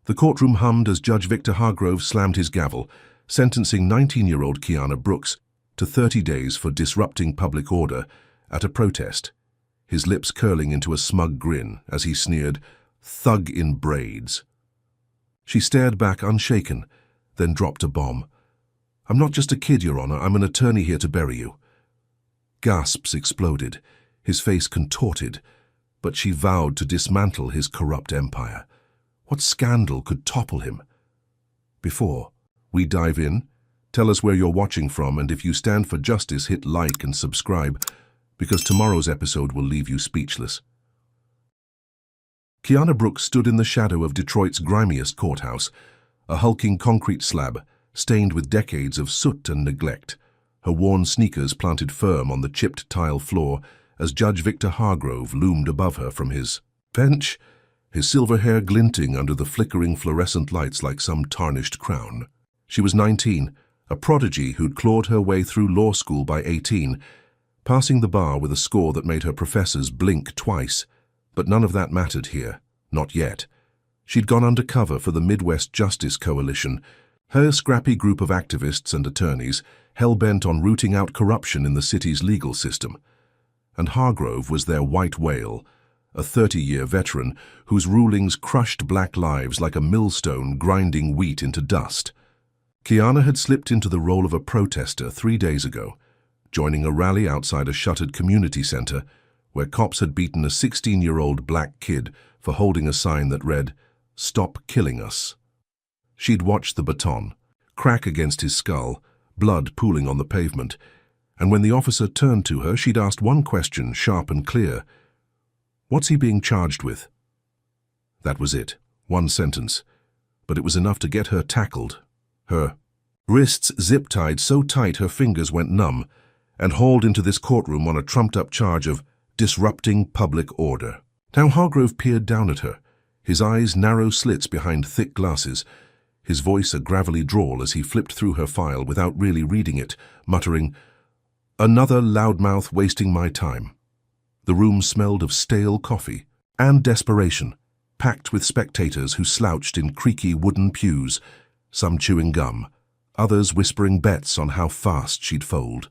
The courtroom hummed as Judge Victor Hargrove slammed his gavel, sentencing 19-year-old Kiana Brooks to 30 days for disrupting public order at a protest, his lips curling into a smug grin as he sneered, "Thug in braids." She stared back unshaken, then dropped a bomb. "I'm not just a kid, Your Honor. I'm an attorney here to bury you." Gasps exploded, his face contorted, but she vowed to dismantle his corrupt empire. What scandal could topple him? Before we dive in, tell us where you're watching from, and if you stand for justice, hit like and subscribe, because tomorrow's episode will leave you speechless. Kiana Brooks stood in the shadow of Detroit's grimiest courthouse, a hulking concrete slab stained with decades of soot and neglect, her worn sneakers planted firm on the chipped tile floor as Judge Victor Hargrove loomed above her from his bench, his silver hair glinting under the flickering fluorescent lights like some tarnished crown. She was 19, a prodigy who'd clawed her way through law school by 18, passing the bar with a score that made her professors blink twice. But none of that mattered here, not yet. She'd gone undercover for the Midwest Justice Coalition, her scrappy group of activists and attorneys hell-bent on rooting out corruption in the city's legal system. And Hargrove was their white whale, a 30-year veteran whose rulings crushed black lives like a millstone grinding wheat into dust. Kiana had slipped into the role of a protester 3 days ago, joining a rally outside a shuttered community center where cops had beaten a 16-year-old black kid for holding a sign that read, "Stop killing us." She'd watched the baton crack against his skull, blood pooling on the pavement, and when the officer turned to her, she'd asked one question, sharp and clear. "What's he being charged with?" That was it, one sentence, but it was enough to get her tackled. Her wrists zip-tied so tight her fingers went numb, and hauled into this courtroom on a trumped-up charge of disrupting public order. Now Hargrove peered down at her, his eyes narrow slits behind thick glasses, his voice a gravelly drawl as he flipped through her file without really reading it, muttering, "Another loudmouth wasting my time." The room smelled of stale coffee and desperation, packed with spectators who slouched in creaky wooden pews, some chewing gum, others whispering bets on how fast she'd fold.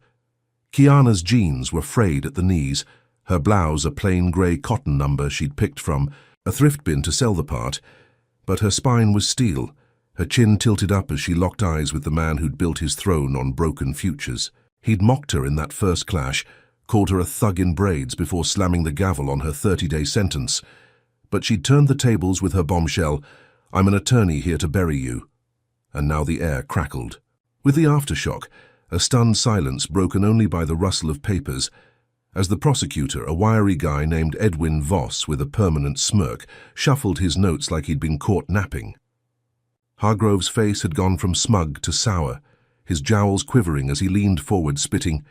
Kiana's jeans were frayed at the knees, her blouse a plain grey cotton number she'd picked from a thrift bin to sell the part, but her spine was steel, her chin tilted up as she locked eyes with the man who'd built his throne on broken futures. He'd mocked her in that first clash, called her a thug in braids before slamming the gavel on her 30-day sentence. But she'd turned the tables with her bombshell, "I'm an attorney here to bury you." And now the air crackled. With the aftershock, a stunned silence broken only by the rustle of papers, as the prosecutor, a wiry guy named Edwin Voss with a permanent smirk, shuffled his notes like he'd been caught napping. Hargrove's face had gone from smug to sour, his jowls quivering as he leaned forward, spitting,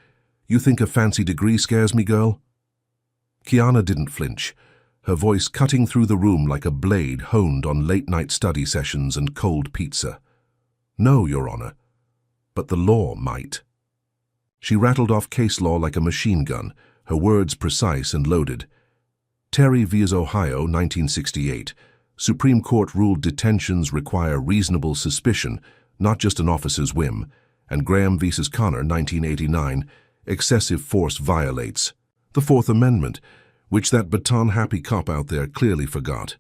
"You think a fancy degree scares me, girl?" Kiana didn't flinch, her voice cutting through the room like a blade honed on late-night study sessions and cold pizza. "No, Your Honor, but the law might." She rattled off case law like a machine gun, her words precise and loaded. Terry v. Ohio, 1968. Supreme Court ruled detentions require reasonable suspicion, not just an officer's whim. And Graham v. Connor, 1989. Excessive force violates the Fourth Amendment, which that baton-happy cop out there clearly forgot.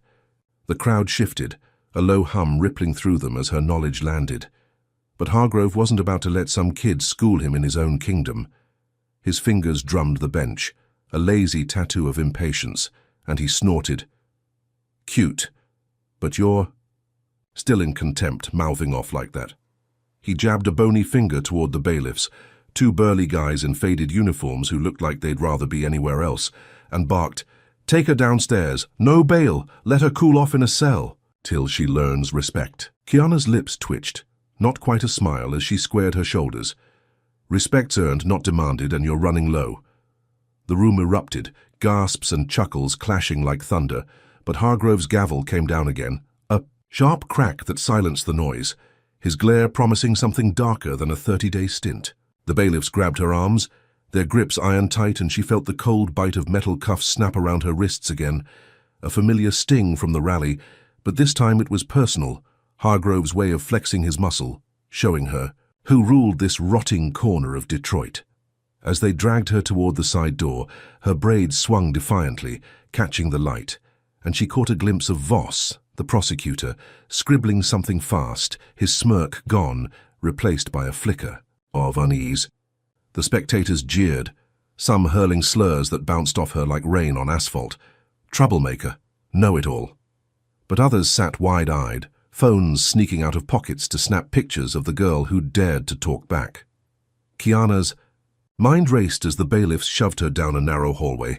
The crowd shifted, a low hum rippling through them as her knowledge landed. But Hargrove wasn't about to let some kid school him in his own kingdom. His fingers drummed the bench, a lazy tattoo of impatience, and he snorted. "Cute, but you're..." Still in contempt, mouthing off like that. He jabbed a bony finger toward the bailiffs, two burly guys in faded uniforms who looked like they'd rather be anywhere else, and barked, "Take her downstairs, no bail, let her cool off in a cell, till she learns respect." Kiana's lips twitched, not quite a smile as she squared her shoulders. "Respect's earned, not demanded, and you're running low." The room erupted, gasps and chuckles clashing like thunder, but Hargrove's gavel came down again, a sharp crack that silenced the noise, his glare promising something darker than a 30-day stint. The bailiffs grabbed her arms, their grips iron-tight, and she felt the cold bite of metal cuffs snap around her wrists again, a familiar sting from the rally, But this time it was personal, Hargrove's way of flexing his muscle, showing her who ruled this rotting corner of Detroit. As they dragged her toward the side door, her braids swung defiantly, catching the light, and she caught a glimpse of Voss, the prosecutor, scribbling something fast, his smirk gone, replaced by a flicker of unease. The spectators jeered, some hurling slurs that bounced off her like rain on asphalt. Troublemaker, know-it-all. But others sat wide-eyed, phones sneaking out of pockets to snap pictures of the girl who dared to talk back. Kiana's mind raced as the bailiffs shoved her down a narrow hallway,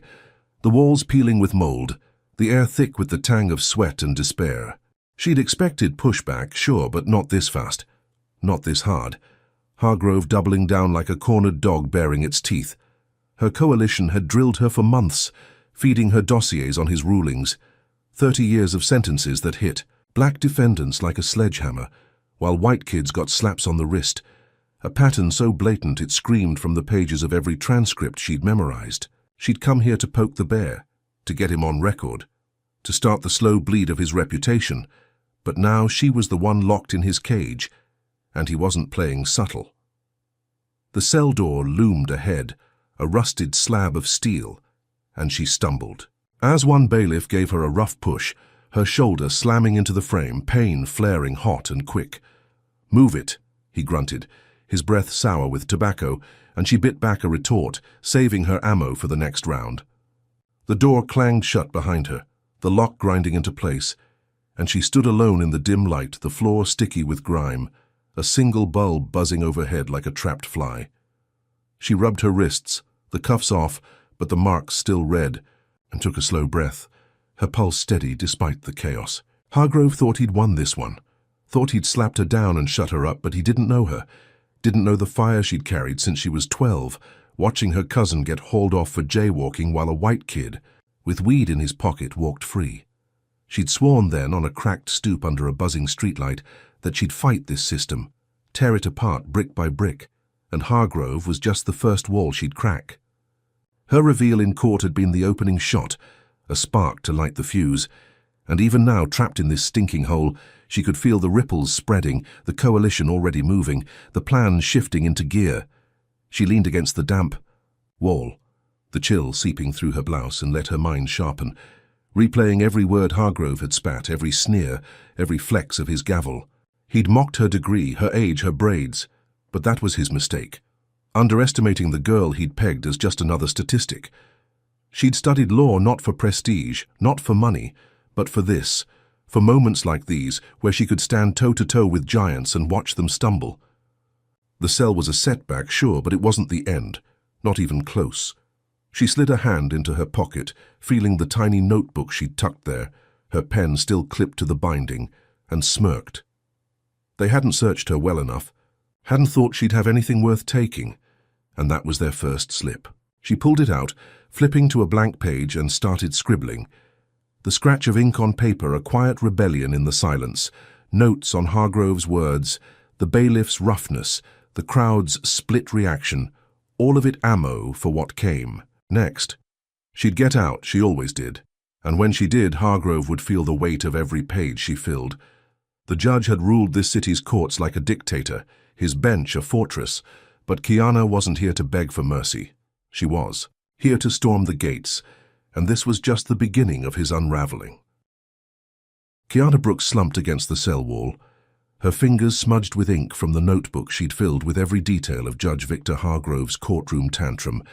the walls peeling with mold, the air thick with the tang of sweat and despair. She'd expected pushback, sure, but not this fast, not this hard. Hargrove doubling down like a cornered dog baring its teeth. Her coalition had drilled her for months, feeding her dossiers on his rulings. 30 years of sentences that hit black defendants like a sledgehammer, while white kids got slaps on the wrist, a pattern so blatant it screamed from the pages of every transcript she'd memorized. She'd come here to poke the bear, to get him on record, to start the slow bleed of his reputation, but now she was the one locked in his cage, and he wasn't playing subtle. The cell door loomed ahead, a rusted slab of steel, and she stumbled. As one bailiff gave her a rough push, her shoulder slamming into the frame, pain flaring hot and quick. "Move it," he grunted, his breath sour with tobacco, and she bit back a retort, saving her ammo for the next round. The door clanged shut behind her, the lock grinding into place, and she stood alone in the dim light, the floor sticky with grime, a single bulb buzzing overhead like a trapped fly. She rubbed her wrists, the cuffs off, but the marks still red, and took a slow breath, her pulse steady despite the chaos. Hargrove thought he'd won this one, thought he'd slapped her down and shut her up, but he didn't know her, didn't know the fire she'd carried since she was 12, watching her cousin get hauled off for jaywalking while a white kid, with weed in his pocket, walked free. She'd sworn then, on a cracked stoop under a buzzing streetlight, that she'd fight this system, tear it apart brick by brick, and Hargrove was just the first wall she'd crack. Her reveal in court had been the opening shot, a spark to light the fuse, and even now, trapped in this stinking hole, she could feel the ripples spreading, the coalition already moving, the plan shifting into gear. She leaned against the damp wall, the chill seeping through her blouse, and let her mind sharpen, replaying every word Hargrove had spat, every sneer, every flex of his gavel. He'd mocked her degree, her age, her braids, but that was his mistake, underestimating the girl he'd pegged as just another statistic. She'd studied law not for prestige, not for money, but for this, for moments like these where she could stand toe-to-toe with giants and watch them stumble. The cell was a setback, sure, but it wasn't the end, not even close. She slid a hand into her pocket, feeling the tiny notebook she'd tucked there, her pen still clipped to the binding, and smirked. They hadn't searched her well enough, hadn't thought she'd have anything worth taking, and that was their first slip. She pulled it out, flipping to a blank page, and started scribbling. The scratch of ink on paper, a quiet rebellion in the silence, notes on Hargrove's words, the bailiff's roughness, the crowd's split reaction, all of it ammo for what came next. She'd get out, she always did, and when she did, Hargrove would feel the weight of every page she filled. The judge had ruled this city's courts like a dictator, his bench a fortress, but Kiana wasn't here to beg for mercy. She was here to storm the gates, and this was just the beginning of his unraveling. Kiana Brooks slumped against the cell wall, her fingers smudged with ink from the notebook she'd filled with every detail of Judge Victor Hargrove's courtroom tantrum,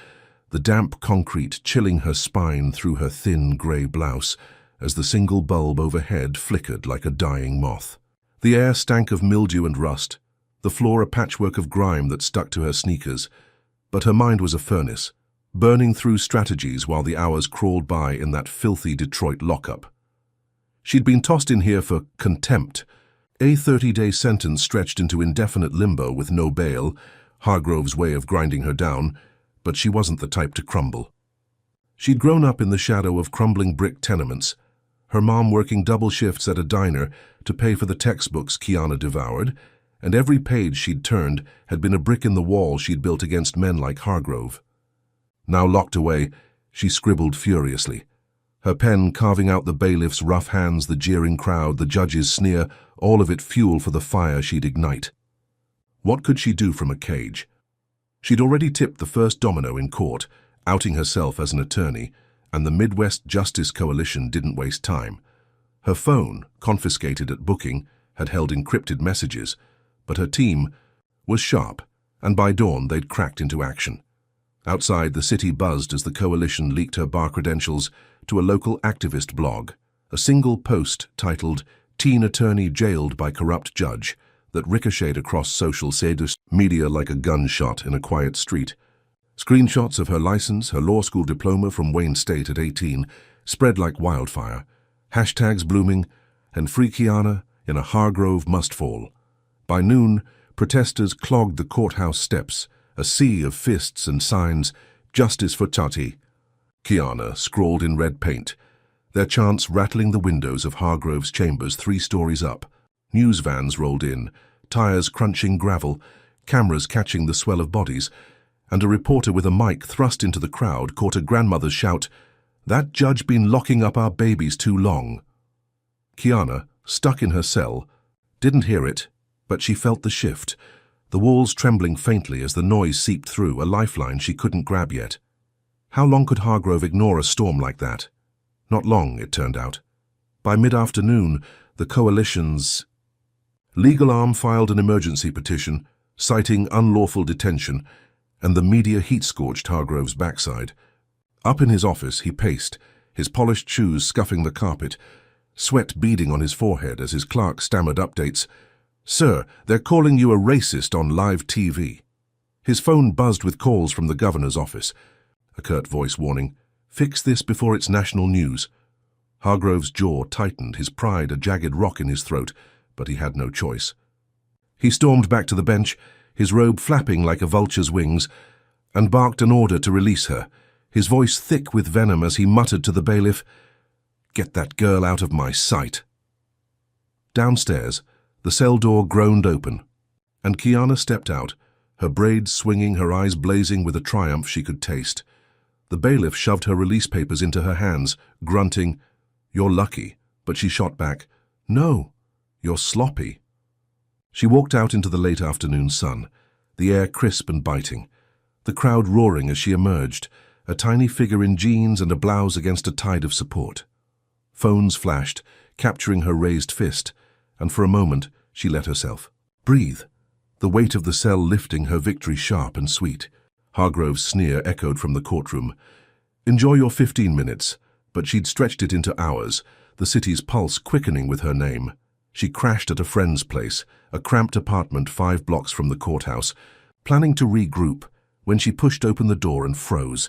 the damp concrete chilling her spine through her thin grey blouse as the single bulb overhead flickered like a dying moth. The air stank of mildew and rust, the floor a patchwork of grime that stuck to her sneakers, but her mind was a furnace, burning through strategies while the hours crawled by in that filthy Detroit lockup. She'd been tossed in here for contempt, a 30-day sentence stretched into indefinite limbo with no bail, Hargrove's way of grinding her down, but she wasn't the type to crumble. She'd grown up in the shadow of crumbling brick tenements, her mom working double shifts at a diner to pay for the textbooks Kiana devoured, and every page she'd turned had been a brick in the wall she'd built against men like Hargrove. Now locked away, she scribbled furiously, Her pen carving out the bailiff's rough hands, the jeering crowd, the judge's sneer, all of it fuel for the fire she'd ignite. What could she do from a cage? She'd already tipped the first domino in court, outing herself as an attorney, and the Midwest Justice Coalition didn't waste time. Her phone, confiscated at booking, had held encrypted messages, but her team was sharp, and by dawn they'd cracked into action. Outside, the city buzzed as the coalition leaked her bar credentials to a local activist blog, a single post titled "Teen Attorney Jailed by Corrupt Judge" that ricocheted across social media like a gunshot in a quiet street. Screenshots of her license, her law school diploma from Wayne State at 18, spread like wildfire, hashtags blooming, and "Free Kiana" in a Hargrove must fall. By noon, protesters clogged the courthouse steps, a sea of fists and signs, "Justice for Tati." Kiana scrawled in red paint, their chants rattling the windows of Hargrove's chambers 3 stories up. News vans rolled in, tires crunching gravel, cameras catching the swell of bodies, and a reporter with a mic thrust into the crowd caught a grandmother's shout, "That judge been locking up our babies too long." Kiana, stuck in her cell, didn't hear it, but she felt the shift, the walls trembling faintly as the noise seeped through, a lifeline she couldn't grab yet. How long could Hargrove ignore a storm like that? Not long, it turned out. By mid-afternoon, the coalition's legal arm filed an emergency petition, citing unlawful detention, and the media heat-scorched Hargrove's backside. Up in his office, he paced, his polished shoes scuffing the carpet, sweat beading on his forehead as his clerk stammered updates. "Sir, they're calling you a racist on live TV." His phone buzzed with calls from the governor's office, a curt voice warning, "Fix this before it's national news." Hargrove's jaw tightened, his pride a jagged rock in his throat, but he had no choice. He stormed back to the bench, his robe flapping like a vulture's wings, and barked an order to release her, his voice thick with venom as he muttered to the bailiff, "Get that girl out of my sight." Downstairs, the cell door groaned open, and Kiana stepped out, her braids swinging, her eyes blazing with a triumph she could taste. The bailiff shoved her release papers into her hands, grunting, "You're lucky," but she shot back, "No, you're sloppy." She walked out into the late afternoon sun, the air crisp and biting, the crowd roaring as she emerged, a tiny figure in jeans and a blouse against a tide of support. Phones flashed, capturing her raised fist, and for a moment she let herself breathe, the weight of the cell lifting her victory sharp and sweet. Hargrove's sneer echoed from the courtroom. "Enjoy your 15 minutes," but she'd stretched it into hours, the city's pulse quickening with her name. She crashed at a friend's place, a cramped apartment 5 blocks from the courthouse, planning to regroup, when she pushed open the door and froze.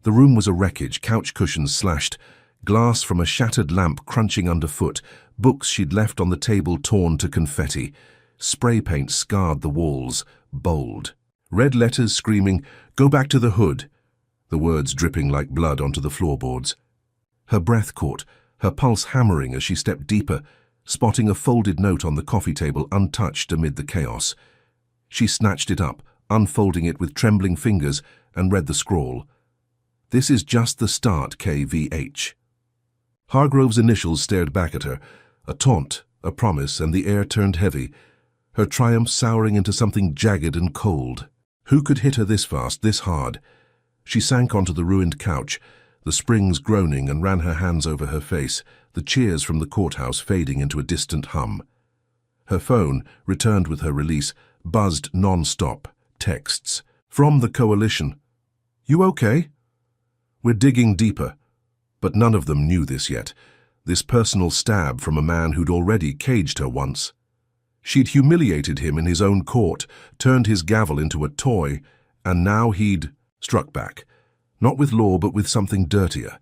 The room was a wreckage, couch cushions slashed, glass from a shattered lamp crunching underfoot, books she'd left on the table torn to confetti. Spray paint scarred the walls, bold. Red letters screaming, "Go back to the hood," the words dripping like blood onto the floorboards. Her breath caught, her pulse hammering as she stepped deeper, spotting a folded note on the coffee table untouched amid the chaos. She snatched it up, unfolding it with trembling fingers, and read the scrawl. "This is just the start, KVH." Hargrove's initials stared back at her, a taunt, a promise, and the air turned heavy, her triumph souring into something jagged and cold. Who could hit her this fast, this hard? She sank onto the ruined couch, the springs groaning, and ran her hands over her face, the cheers from the courthouse fading into a distant hum. Her phone, returned with her release, buzzed non-stop, texts. From the coalition. "You okay?" "We're digging deeper." But none of them knew this yet, this personal stab from a man who'd already caged her once. She'd humiliated him in his own court, turned his gavel into a toy, and now he'd struck back, not with law but with something dirtier,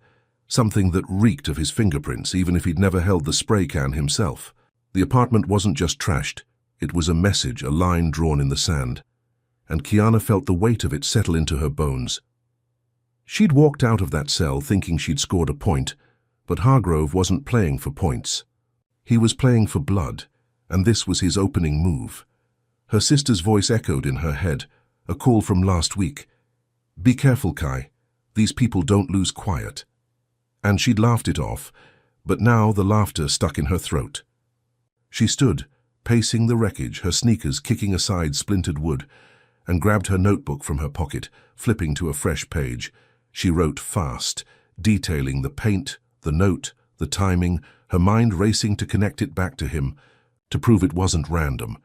something that reeked of his fingerprints even if he'd never held the spray can himself. The apartment wasn't just trashed, it was a message, a line drawn in the sand, and Kiana felt the weight of it settle into her bones. She'd walked out of that cell thinking she'd scored a point, but Hargrove wasn't playing for points. He was playing for blood, and this was his opening move. Her sister's voice echoed in her head, a call from last week. "Be careful, Kai. These people don't lose quiet." and she'd laughed it off, but now the laughter stuck in her throat. She stood, pacing the wreckage, her sneakers kicking aside splintered wood, and grabbed her notebook from her pocket, flipping to a fresh page. She wrote fast, detailing the paint, the note, the timing, her mind racing to connect it back to him, to prove it wasn't random.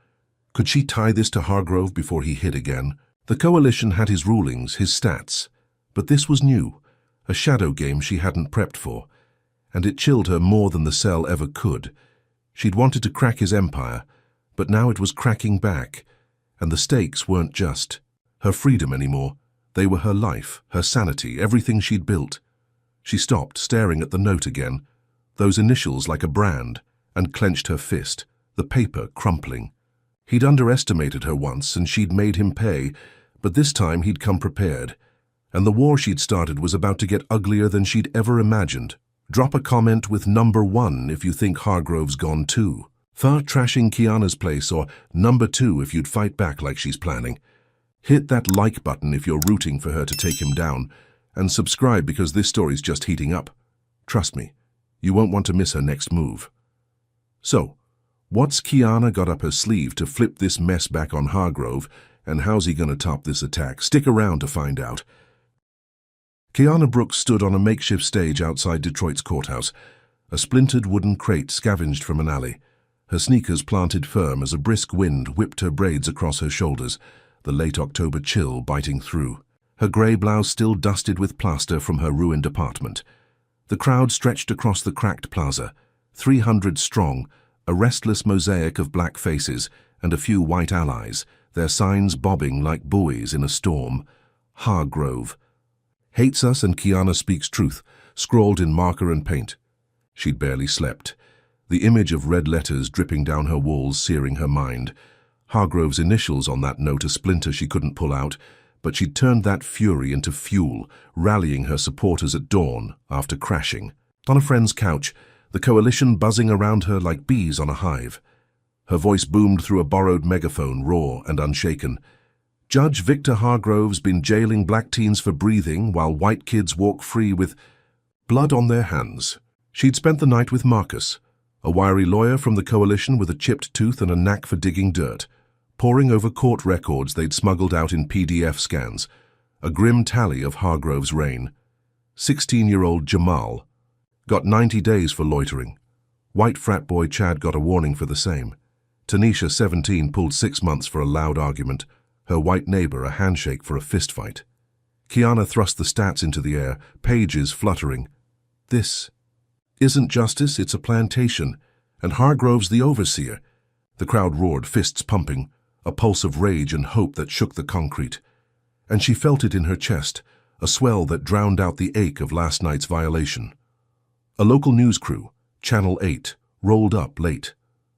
Could she tie this to Hargrove before he hit again? The Coalition had his rulings, his stats, but this was new, a shadow game she hadn't prepped for, and it chilled her more than the cell ever could. She'd wanted to crack his empire, but now it was cracking back, and the stakes weren't just her freedom anymore. They were her life, her sanity, everything she'd built. She stopped, staring at the note again, those initials like a brand, and clenched her fist, the paper crumpling. He'd underestimated her once, and she'd made him pay, but this time he'd come prepared, and the war she'd started was about to get uglier than she'd ever imagined. Drop a comment with number 1 if you think Hargrove's gone too. Far trashing Kiana's place, or number 2 if you'd fight back like she's planning. Hit that like button if you're rooting for her to take him down, and subscribe because this story's just heating up. Trust me, you won't want to miss her next move. So, what's Kiana got up her sleeve to flip this mess back on Hargrove, and how's he gonna top this attack? Stick around to find out. Kiana Brooks stood on a makeshift stage outside Detroit's courthouse, a splintered wooden crate scavenged from an alley, her sneakers planted firm as a brisk wind whipped her braids across her shoulders, the late October chill biting through. Her grey blouse still dusted with plaster from her ruined apartment. The crowd stretched across the cracked plaza, 300 strong, a restless mosaic of black faces and a few white allies, their signs bobbing like buoys in a storm. Hargrove. Hates us and Kiana speaks truth, scrawled in marker and paint. She'd barely slept, the image of red letters dripping down her walls searing her mind. Hargrove's initials on that note, a splinter she couldn't pull out, but she'd turned that fury into fuel, rallying her supporters at dawn after crashing. On a friend's couch, the Coalition buzzing around her like bees on a hive. Her voice boomed through a borrowed megaphone, raw and unshaken. Judge Victor Hargrove's been jailing black teens for breathing while white kids walk free with blood on their hands. She'd spent the night with Marcus, a wiry lawyer from the Coalition with a chipped tooth and a knack for digging dirt, poring over court records they'd smuggled out in PDF scans, a grim tally of Hargrove's reign. 16-year-old Jamal got 90 days for loitering. White frat boy Chad got a warning for the same. Tanisha, 17, pulled 6 months for a loud argument, her white neighbor a handshake for a fistfight. Kiana thrust the stats into the air, pages fluttering. This isn't justice, it's a plantation, and Hargrove's the overseer. The crowd roared, fists pumping, a pulse of rage and hope that shook the concrete. And she felt it in her chest, a swell that drowned out the ache of last night's violation. A local news crew, Channel 8, rolled up late,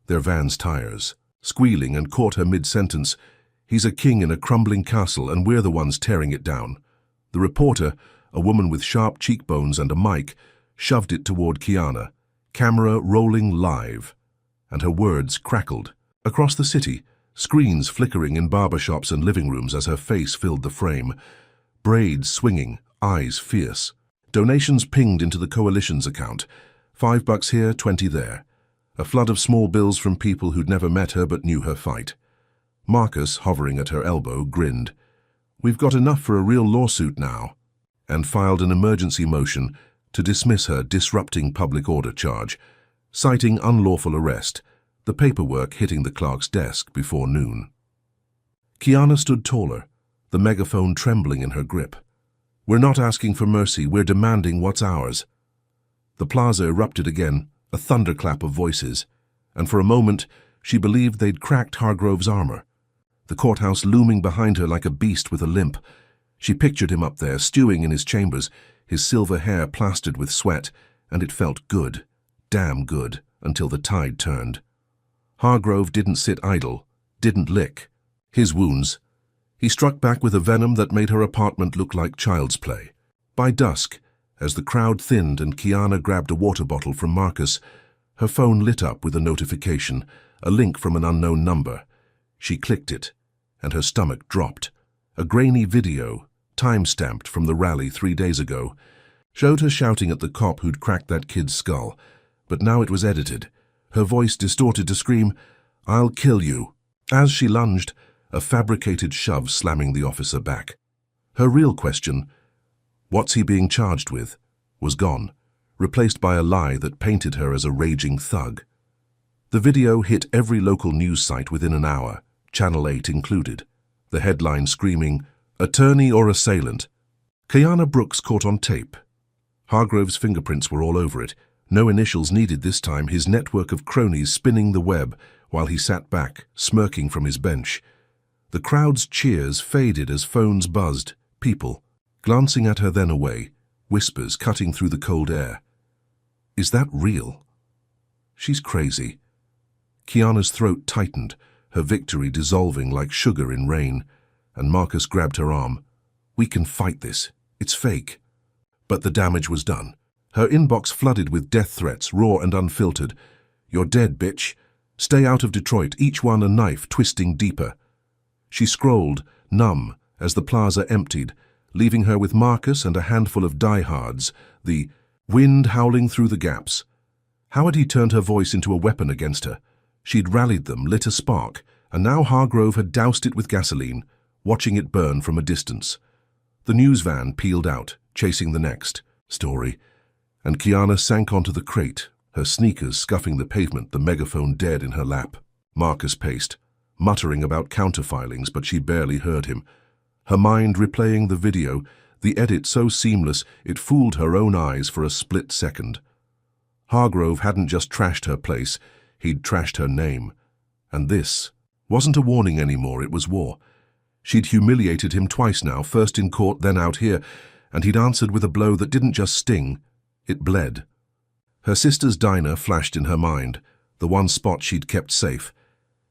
their van's tires, squealing, and caught her mid-sentence. He's a king in a crumbling castle and we're the ones tearing it down. The reporter, a woman with sharp cheekbones and a mic, shoved it toward Kiana, camera rolling live, and her words crackled. Across the city, screens flickering in barbershops and living rooms as her face filled the frame, braids swinging, eyes fierce. Donations pinged into the Coalition's account, $5 here, 20 there. A flood of small bills from people who'd never met her but knew her fight. Marcus, hovering at her elbow, grinned. We've got enough for a real lawsuit now, and filed an emergency motion to dismiss her disrupting public order charge, citing unlawful arrest, the paperwork hitting the clerk's desk before noon. Kiana stood taller, the megaphone trembling in her grip. We're not asking for mercy, we're demanding what's ours. The plaza erupted again, a thunderclap of voices, and for a moment she believed they'd cracked Hargrove's armor, the courthouse looming behind her like a beast with a limp. She pictured him up there, stewing in his chambers, his silver hair plastered with sweat, and it felt good, damn good, until the tide turned. Hargrove didn't sit idle, didn't lick his wounds. He struck back with a venom that made her apartment look like child's play. By dusk, as the crowd thinned and Kiana grabbed a water bottle from Marcus, her phone lit up with a notification, a link from an unknown number. She clicked it, and her stomach dropped. A grainy video, time-stamped from the rally 3 days ago. showed her shouting at the cop who'd cracked that kid's skull, but now it was edited, her voice distorted to scream, "I'll kill you." As she lunged, a fabricated shove slamming the officer back. Her real question, "What's he being charged with?" was gone, replaced by a lie that painted her as a raging thug. The video hit every local news site within an hour, Channel 8 included, the headline screaming, "Attorney or assailant?" Kiana Brooks caught on tape. Hargrove's fingerprints were all over it, no initials needed this time, his network of cronies spinning the web while he sat back, smirking from his bench. The crowd's cheers faded as phones buzzed, people, glancing at her then away, whispers cutting through the cold air. Is that real? She's crazy. Kiana's throat tightened, her victory dissolving like sugar in rain, and Marcus grabbed her arm. "We can fight this. It's fake." But the damage was done. Her inbox flooded with death threats, raw and unfiltered. "You're dead, bitch. Stay out of Detroit," each one a knife twisting deeper. She scrolled, numb, as the plaza emptied, leaving her with Marcus and a handful of diehards, the wind howling through the gaps. How had he turned her voice into a weapon against her? She'd rallied them, lit a spark, and now Hargrove had doused it with gasoline, watching it burn from a distance. The news van peeled out, chasing the next story, and Kiana sank onto the crate, her sneakers scuffing the pavement, the megaphone dead in her lap. Marcus paced, muttering about counterfilings, but she barely heard him. Her mind replaying the video, the edit so seamless it fooled her own eyes for a split second. Hargrove hadn't just trashed her place, he'd trashed her name. And this wasn't a warning anymore, it was war. She'd humiliated him twice now, first in court, then out here, and he'd answered with a blow that didn't just sting, it bled. Her sister's diner flashed in her mind, the one spot she'd kept safe,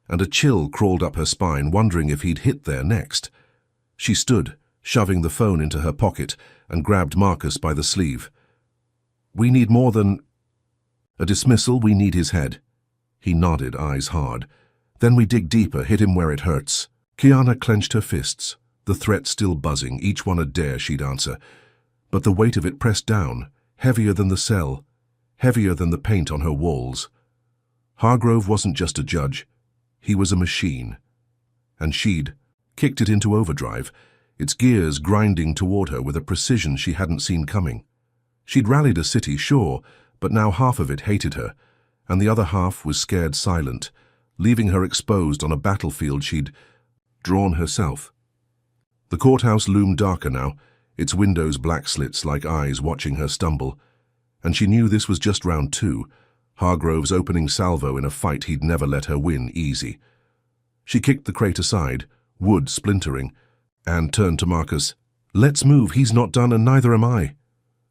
and a chill crawled up her spine, wondering if he'd hit there next. She stood, shoving the phone into her pocket, and grabbed Marcus by the sleeve. "We need more than a dismissal, we need his head." He nodded, eyes hard. "Then we dig deeper, hit him where it hurts." Kiana clenched her fists, the threat still buzzing, each one a dare she'd answer. But the weight of it pressed down, heavier than the cell, heavier than the paint on her walls. Hargrove wasn't just a judge. He was a machine. And she'd kicked it into overdrive, its gears grinding toward her with a precision she hadn't seen coming. She'd rallied a city, sure, but now half of it hated her, and the other half was scared silent, leaving her exposed on a battlefield she'd drawn herself. The courthouse loomed darker now, its windows black slits like eyes watching her stumble, and she knew this was just round two, Hargrove's opening salvo in a fight he'd never let her win easy. She kicked the crate aside, wood splintering, and turned to Marcus. "Let's move, he's not done and neither am I."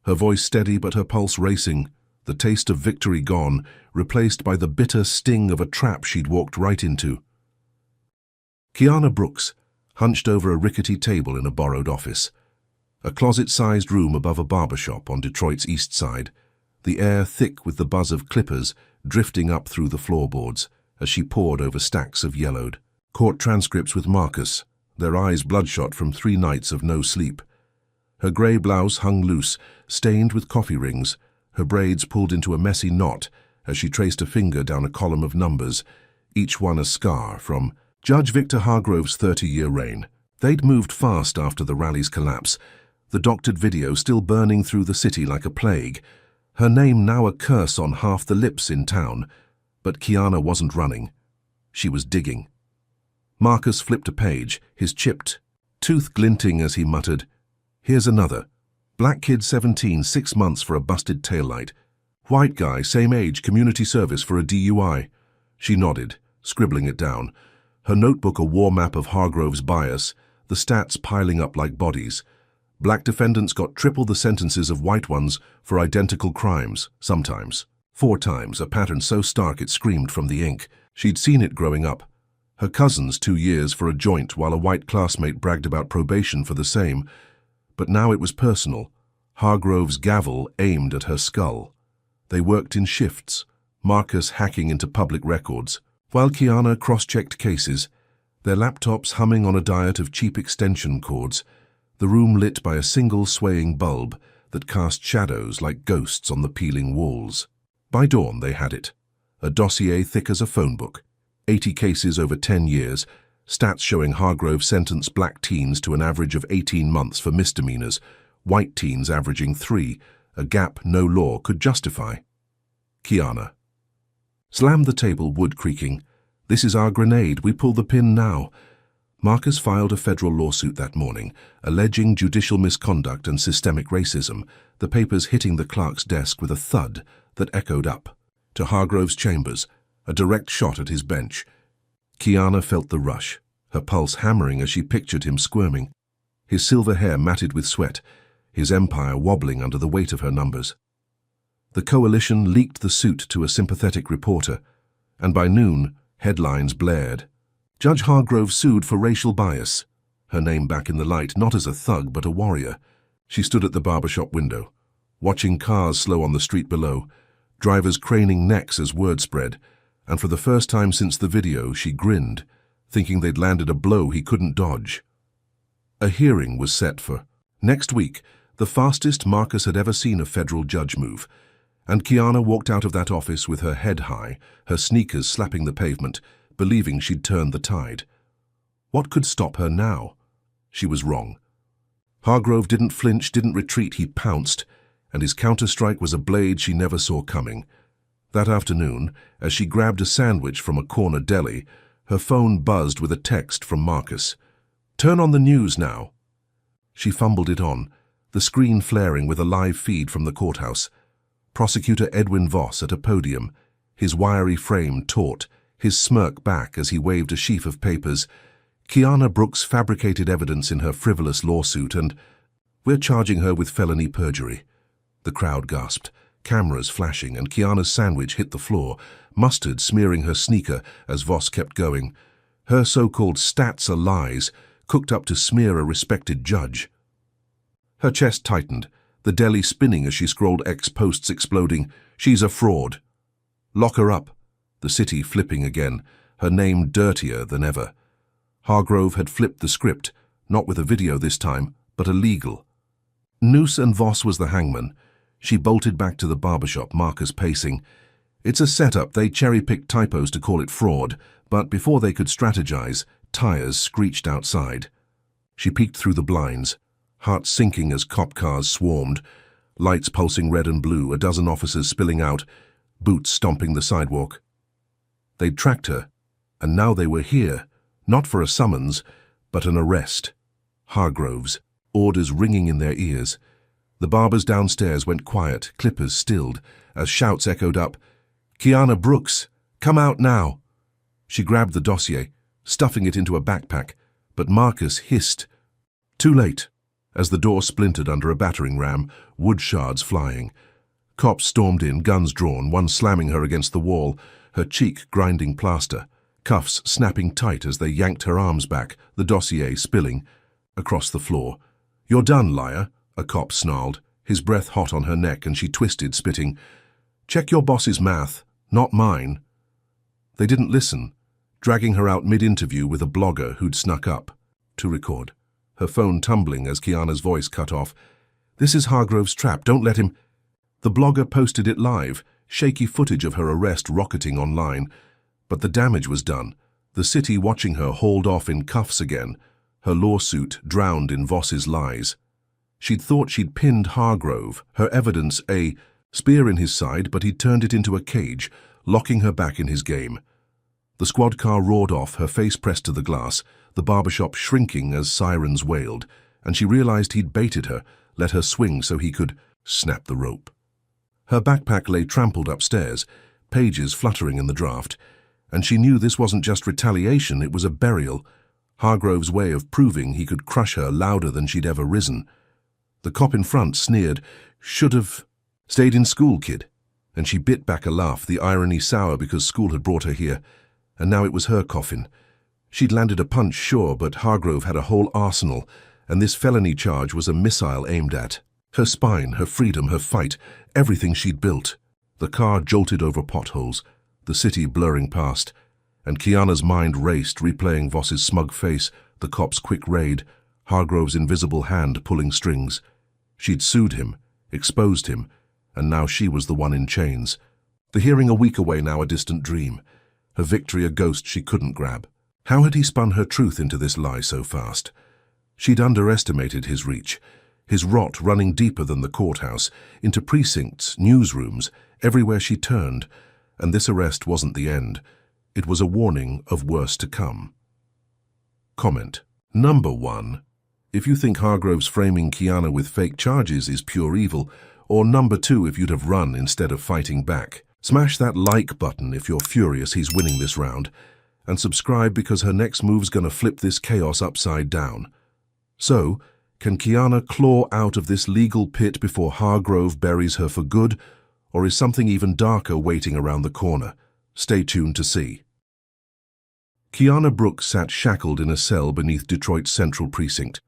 Her voice steady but her pulse racing, the taste of victory gone, replaced by the bitter sting of a trap she'd walked right into. Kiana Brooks hunched over a rickety table in a borrowed office, a closet-sized room above a barbershop on Detroit's east side, the air thick with the buzz of clippers drifting up through the floorboards as she pored over stacks of yellowed court transcripts with Marcus, their eyes bloodshot from 3 nights of no sleep. Her grey blouse hung loose, stained with coffee rings, her braids pulled into a messy knot as she traced a finger down a column of numbers, each one a scar from Judge Victor Hargrove's 30-year reign. They'd moved fast after the rally's collapse, the doctored video still burning through the city like a plague, her name now a curse on half the lips in town. But Kiana wasn't running. She was digging. Marcus flipped a page, his chipped tooth glinting as he muttered, "Here's another. Black kid 17, 6 months for a busted taillight. White guy, same age, community service for a DUI. She nodded, scribbling it down. Her notebook a war map of Hargrove's bias, the stats piling up like bodies. Black defendants got triple the sentences of white ones for identical crimes, sometimes. 4 times, a pattern so stark it screamed from the ink. She'd seen it growing up. Her cousins 2 years for a joint while a white classmate bragged about probation for the same. But now it was personal. Hargrove's gavel aimed at her skull. They worked in shifts, Marcus hacking into public records, while Kiana cross-checked cases, their laptops humming on a diet of cheap extension cords, the room lit by a single swaying bulb, that cast shadows like ghosts on the peeling walls. By dawn they had it. A dossier thick as a phone book. 80 cases over 10 years, stats showing Hargrove sentenced black teens to an average of 18 months for misdemeanors, white teens averaging 3, a gap no law could justify. Kiana slammed the table, wood creaking. "This is our grenade, we pull the pin now." Marcus filed a federal lawsuit that morning, alleging judicial misconduct and systemic racism, the papers hitting the clerk's desk with a thud that echoed up to Hargrove's chambers, a direct shot at his bench. Kiana felt the rush, her pulse hammering as she pictured him squirming, his silver hair matted with sweat, his empire wobbling under the weight of her numbers. The coalition leaked the suit to a sympathetic reporter, and by noon, headlines blared. Judge Hargrove sued for racial bias. Her name back in the light, not as a thug but a warrior. She stood at the barbershop window, watching cars slow on the street below, drivers craning necks as word spread, and for the first time since the video she grinned, thinking they'd landed a blow he couldn't dodge. A hearing was set for next week, the fastest Marcus had ever seen a federal judge move, and Kiana walked out of that office with her head high, her sneakers slapping the pavement, believing she'd turned the tide. What could stop her now? She was wrong. Hargrove didn't flinch, didn't retreat, he pounced, and his counterstrike was a blade she never saw coming. That afternoon, as she grabbed a sandwich from a corner deli, her phone buzzed with a text from Marcus. "Turn on the news now." She fumbled it on, the screen flaring with a live feed from the courthouse. Prosecutor Edwin Voss at a podium, his wiry frame taut, his smirk back as he waved a sheaf of papers. Kiana Brooks fabricated evidence in her frivolous lawsuit and, "We're charging her with felony perjury." The crowd gasped, cameras flashing, and Kiana's sandwich hit the floor, mustard smearing her sneaker as Voss kept going. Her so-called stats are lies, cooked up to smear a respected judge. Her chest tightened, the deli spinning as she scrolled X posts exploding. "She's a fraud." "Lock her up." The city flipping again, her name dirtier than ever. Hargrove had flipped the script, not with a video this time, but a legal. Noose and Voss was the hangman. She bolted back to the barbershop, Marcus pacing. It's a setup, they cherry-picked typos to call it fraud, but before they could strategize, tires screeched outside. She peeked through the blinds, heart sinking as cop cars swarmed, lights pulsing red and blue, a dozen officers spilling out, boots stomping the sidewalk. They'd tracked her, and now they were here, not for a summons, but an arrest. Hargrove's, orders ringing in their ears. The barbers downstairs went quiet, clippers stilled, as shouts echoed up, "Kiana Brooks, come out now!" She grabbed the dossier, stuffing it into a backpack, but Marcus hissed. Too late, as the door splintered under a battering ram, wood shards flying. Cops stormed in, guns drawn, one slamming her against the wall, her cheek grinding plaster, cuffs snapping tight as they yanked her arms back, the dossier spilling across the floor. "You're done, liar," a cop snarled, his breath hot on her neck, and she twisted, spitting. "Check your boss's math, not mine." They didn't listen, dragging her out mid-interview with a blogger who'd snuck up to record, her phone tumbling as Kiana's voice cut off. "This is Hargrove's trap, don't let him." The blogger posted it live, shaky footage of her arrest rocketing online. But the damage was done, the city watching her hauled off in cuffs again, her lawsuit drowned in Voss's lies. She'd thought she'd pinned Hargrove, her evidence a spear in his side, but he'd turned it into a cage, locking her back in his game. The squad car roared off, her face pressed to the glass, the barbershop shrinking as sirens wailed, and she realized he'd baited her, let her swing so he could snap the rope. Her backpack lay trampled upstairs, pages fluttering in the draft, and she knew this wasn't just retaliation, it was a burial, Hargrove's way of proving he could crush her louder than she'd ever risen. The cop in front sneered, "Should have stayed in school, kid," and she bit back a laugh, the irony sour because school had brought her here, and now it was her coffin. She'd landed a punch, sure, but Hargrove had a whole arsenal, and this felony charge was a missile aimed at her spine, her freedom, her fight, everything she'd built. The car jolted over potholes, the city blurring past, and Kiana's mind raced, replaying Voss's smug face, the cop's quick raid, Hargrove's invisible hand pulling strings. She'd sued him, exposed him, and now she was the one in chains. The hearing a week away now a distant dream, her victory a ghost she couldn't grab. How had he spun her truth into this lie so fast? She'd underestimated his reach, his rot running deeper than the courthouse, into precincts, newsrooms, everywhere she turned, and this arrest wasn't the end. It was a warning of worse to come. Comment. Number 1. If you think Hargrove's framing Kiana with fake charges is pure evil, or number 2 if you'd have run instead of fighting back. Smash that like button if you're furious he's winning this round, and subscribe because her next move's gonna flip this chaos upside down. So, can Kiana claw out of this legal pit before Hargrove buries her for good, or is something even darker waiting around the corner? Stay tuned to see. Kiana Brooks sat shackled in a cell beneath Detroit's central precinct.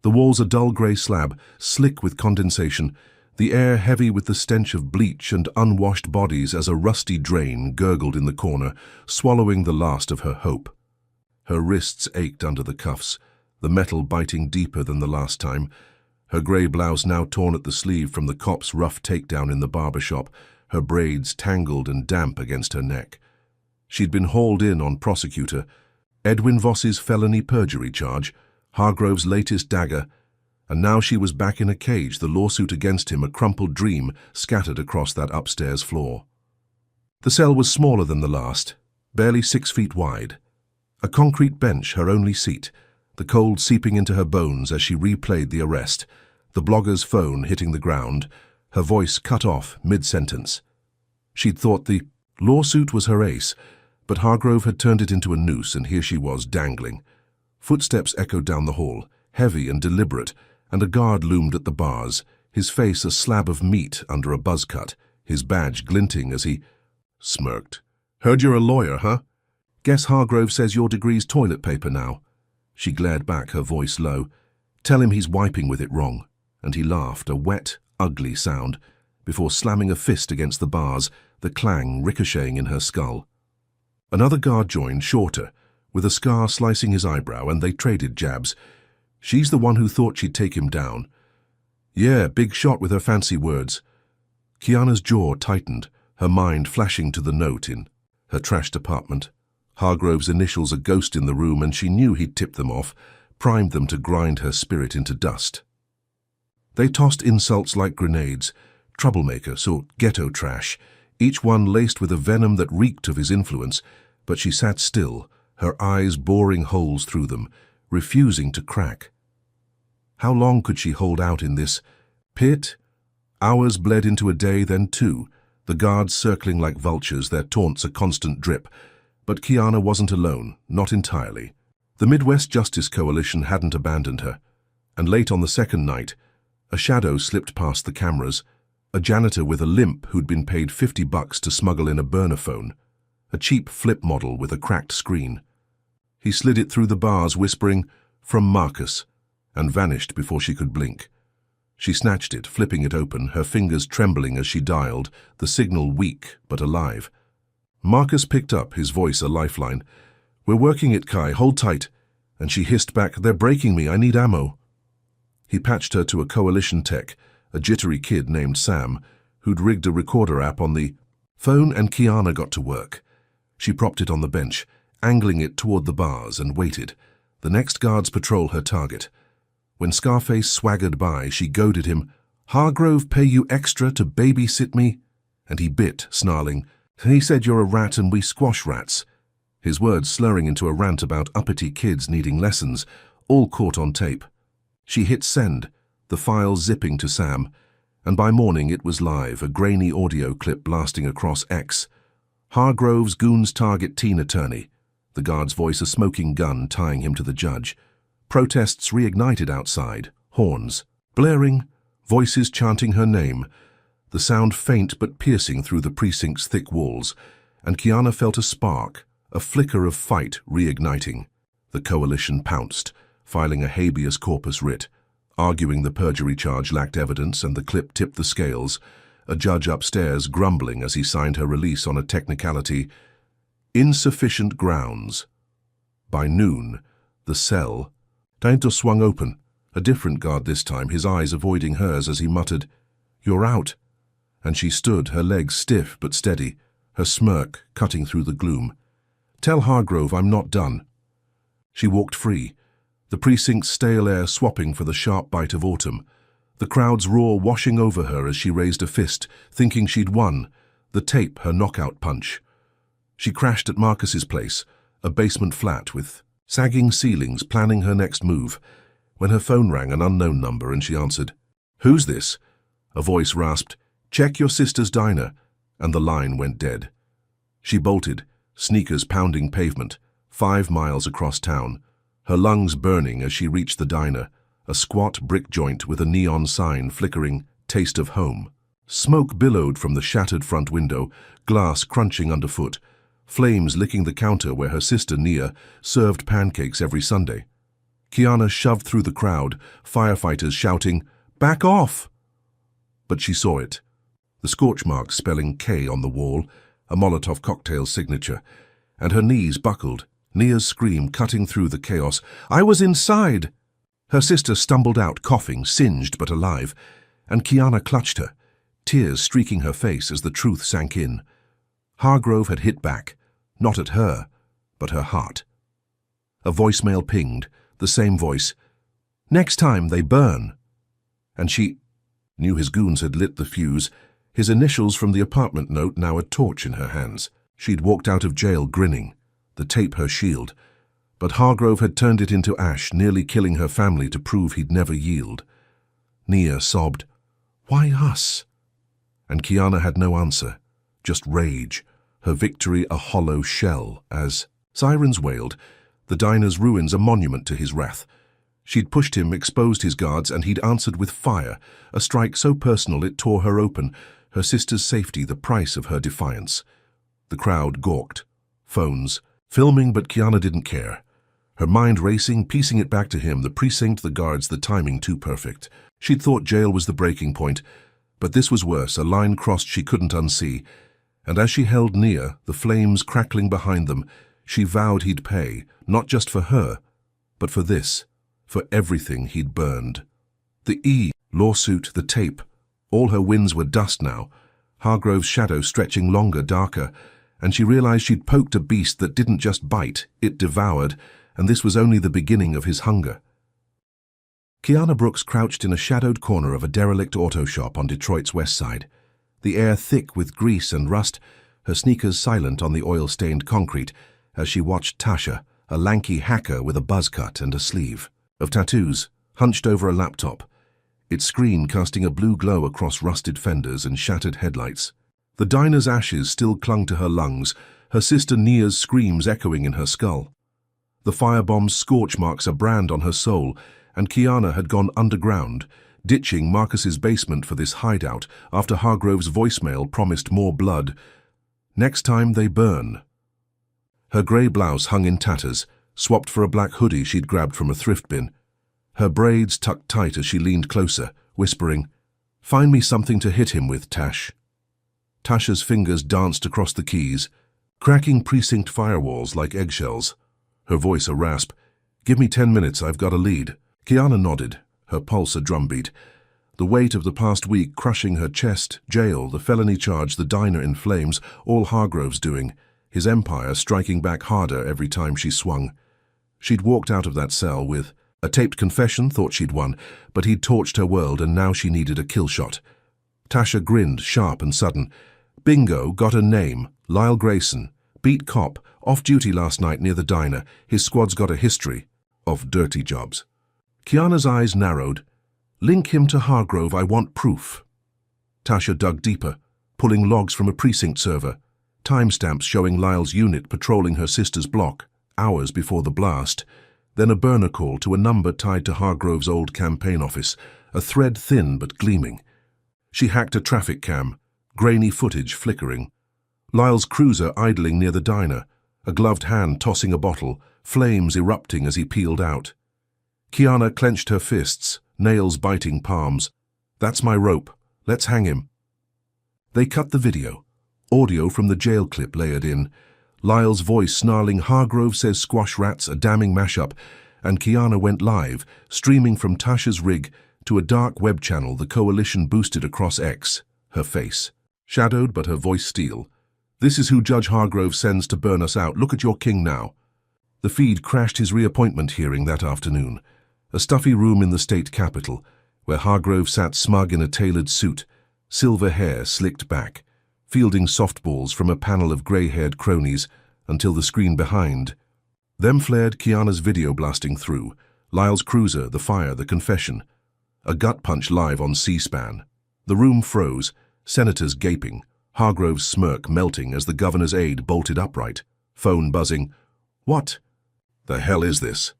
The walls a dull grey slab, slick with condensation, the air heavy with the stench of bleach and unwashed bodies as a rusty drain gurgled in the corner, swallowing the last of her hope. Her wrists ached under the cuffs, the metal biting deeper than the last time, her grey blouse now torn at the sleeve from the cop's rough takedown in the barber shop, her braids tangled and damp against her neck. She'd been hauled in on prosecutor, Edwin Voss's felony perjury charge, Hargrove's latest dagger, and now she was back in a cage, the lawsuit against him a crumpled dream scattered across that upstairs floor. The cell was smaller than the last, barely 6 feet wide. A concrete bench, her only seat, the cold seeping into her bones as she replayed the arrest, the blogger's phone hitting the ground, her voice cut off mid-sentence. She'd thought the lawsuit was her ace, but Hargrove had turned it into a noose, and here she was dangling. Footsteps echoed down the hall, heavy and deliberate, and a guard loomed at the bars, his face a slab of meat under a buzz cut, his badge glinting as he smirked. "Heard you're a lawyer, huh? Guess Hargrove says your degree's toilet paper now." She glared back, her voice low. "Tell him he's wiping with it wrong." And he laughed, a wet, ugly sound, before slamming a fist against the bars, the clang ricocheting in her skull. Another guard joined, shorter, with a scar slicing his eyebrow, and they traded jabs. She's the one who thought she'd take him down. Yeah, big shot with her fancy words. Kiana's jaw tightened, her mind flashing to the note in her trashed apartment. Hargrove's initials a ghost in the room, and she knew he'd tipped them off, primed them to grind her spirit into dust. They tossed insults like grenades, troublemaker, sort ghetto trash, each one laced with a venom that reeked of his influence, but she sat still, her eyes boring holes through them, refusing to crack. How long could she hold out in this pit? Hours bled into a day, then 2, the guards circling like vultures, their taunts a constant drip. But Kiana wasn't alone, not entirely. The Midwest Justice Coalition hadn't abandoned her, and late on the second night, a shadow slipped past the cameras, a janitor with a limp who'd been paid $50 to smuggle in a burner phone, a cheap flip model with a cracked screen. He slid it through the bars, whispering, "From Marcus," and vanished before she could blink. She snatched it, flipping it open, her fingers trembling as she dialed, the signal weak but alive. Marcus picked up, his voice a lifeline. "We're working it, Kai, hold tight." And she hissed back, "They're breaking me, I need ammo." He patched her to a coalition tech, a jittery kid named Sam, who'd rigged a recorder app on the phone, and Kiana got to work. She propped it on the bench, angling it toward the bars, and waited. The next guards patrol her target. When Scarface swaggered by, she goaded him, "Hargrove pay you extra to babysit me?" And he bit, snarling, "He said you're a rat and we squash rats." His words slurring into a rant about uppity kids needing lessons, all caught on tape. She hit send, the file zipping to Sam, and by morning it was live, a grainy audio clip blasting across X. Hargrove's goons target teen attorney, the guard's voice a smoking gun tying him to the judge. Protests reignited outside, horns blaring, voices chanting her name, the sound faint but piercing through the precinct's thick walls, and Kiana felt a spark, a flicker of fight reigniting. The coalition pounced, filing a habeas corpus writ, arguing the perjury charge lacked evidence and the clip tipped the scales, a judge upstairs grumbling as he signed her release on a technicality, insufficient grounds. By noon, the cell, Tainto swung open, a different guard this time, his eyes avoiding hers as he muttered, You're out. And she stood, her legs stiff but steady, her smirk cutting through the gloom. Tell Hargrove I'm not done. She walked free, the precinct's stale air swapping for the sharp bite of autumn, the crowd's roar washing over her as she raised a fist, thinking she'd won, the tape her knockout punch. She crashed at Marcus's place, a basement flat with sagging ceilings, planning her next move, when her phone rang, an unknown number, and she answered. Who's this? A voice rasped, Check your sister's diner, and the line went dead. She bolted, sneakers pounding pavement, 5 miles across town, her lungs burning as she reached the diner, a squat brick joint with a neon sign flickering, Taste of Home. Smoke billowed from the shattered front window, glass crunching underfoot, flames licking the counter where her sister Nia served pancakes every Sunday. Kiana shoved through the crowd, firefighters shouting, Back off! But she saw it. The scorch marks spelling K on the wall, a Molotov cocktail signature, and her knees buckled, Nia's scream cutting through the chaos. I was inside! Her sister stumbled out, coughing, singed but alive, and Kiana clutched her, tears streaking her face as the truth sank in. Hargrove had hit back, not at her, but her heart. A voicemail pinged, the same voice. Next time they burn. And she knew his goons had lit the fuse, his initials from the apartment note now a torch in her hands. She'd walked out of jail grinning, the tape her shield, but Hargrove had turned it into ash, nearly killing her family to prove he'd never yield. Nia sobbed, Why us? And Kiana had no answer, just rage, her victory a hollow shell as sirens wailed, the diner's ruins a monument to his wrath. She'd pushed him, exposed his guards, and he'd answered with fire, a strike so personal it tore her open, her sister's safety the price of her defiance. The crowd gawked, phones, filming, but Kiana didn't care. Her mind racing, piecing it back to him, the precinct, the guards, the timing too perfect. She'd thought jail was the breaking point, but this was worse, a line crossed she couldn't unsee. And as she held Nia, the flames crackling behind them, she vowed he'd pay, not just for her, but for this, for everything he'd burned. The lawsuit, the tape, all her wins were dust now, Hargrove's shadow stretching longer, darker, and she realized she'd poked a beast that didn't just bite, it devoured, and this was only the beginning of his hunger. Kiana Brooks crouched in a shadowed corner of a derelict auto shop on Detroit's west side, the air thick with grease and rust, her sneakers silent on the oil-stained concrete, as she watched Tasha, a lanky hacker with a buzz cut and a sleeve of tattoos, hunched over a laptop, its screen casting a blue glow across rusted fenders and shattered headlights. The diner's ashes still clung to her lungs, her sister Nia's screams echoing in her skull. The firebomb's scorch marks a brand on her soul, and Kiana had gone underground, ditching Marcus's basement for this hideout after Hargrove's voicemail promised more blood. Next time they burn. Her grey blouse hung in tatters, swapped for a black hoodie she'd grabbed from a thrift bin. Her braids tucked tight as she leaned closer, whispering, Find me something to hit him with, Tash. Tasha's fingers danced across the keys, cracking precinct firewalls like eggshells. Her voice a rasp. Give me 10 minutes, I've got a lead. Kiana nodded, her pulse a drumbeat. The weight of the past week crushing her chest, jail, the felony charge, the diner in flames, all Hargrove's doing, his empire striking back harder every time she swung. She'd walked out of that cell with a taped confession, thought she'd won, but he'd torched her world and now she needed a kill shot. Tasha grinned, sharp and sudden. Bingo, got a name, Lyle Grayson, beat cop, off duty last night near the diner. His squad's got a history of dirty jobs. Kiana's eyes narrowed. Link him to Hargrove, I want proof. Tasha dug deeper, pulling logs from a precinct server, timestamps showing Lyle's unit patrolling her sister's block, hours before the blast, then a burner call to a number tied to Hargrove's old campaign office, a thread thin but gleaming. She hacked a traffic cam, grainy footage flickering. Lyle's cruiser idling near the diner, a gloved hand tossing a bottle, flames erupting as he peeled out. Kiana clenched her fists, nails biting palms. That's my rope. Let's hang him. They cut the video. Audio from the jail clip layered in. Lyle's voice snarling, Hargrove says squash rats, a damning mashup, and Kiana went live, streaming from Tasha's rig, to a dark web channel the coalition boosted across X, her face. Shadowed but her voice steel. "This is who Judge Hargrove sends to burn us out. Look at your king now." The feed crashed his reappointment hearing that afternoon. A stuffy room in the state capitol, where Hargrove sat smug in a tailored suit, silver hair slicked back, fielding softballs from a panel of grey-haired cronies until the screen behind. Them flared Kiana's video blasting through, Lyle's cruiser, the fire, the confession. A gut punch live on C-SPAN. The room froze, senators gaping, Hargrove's smirk melting as the governor's aide bolted upright, phone buzzing. "What the hell is this?"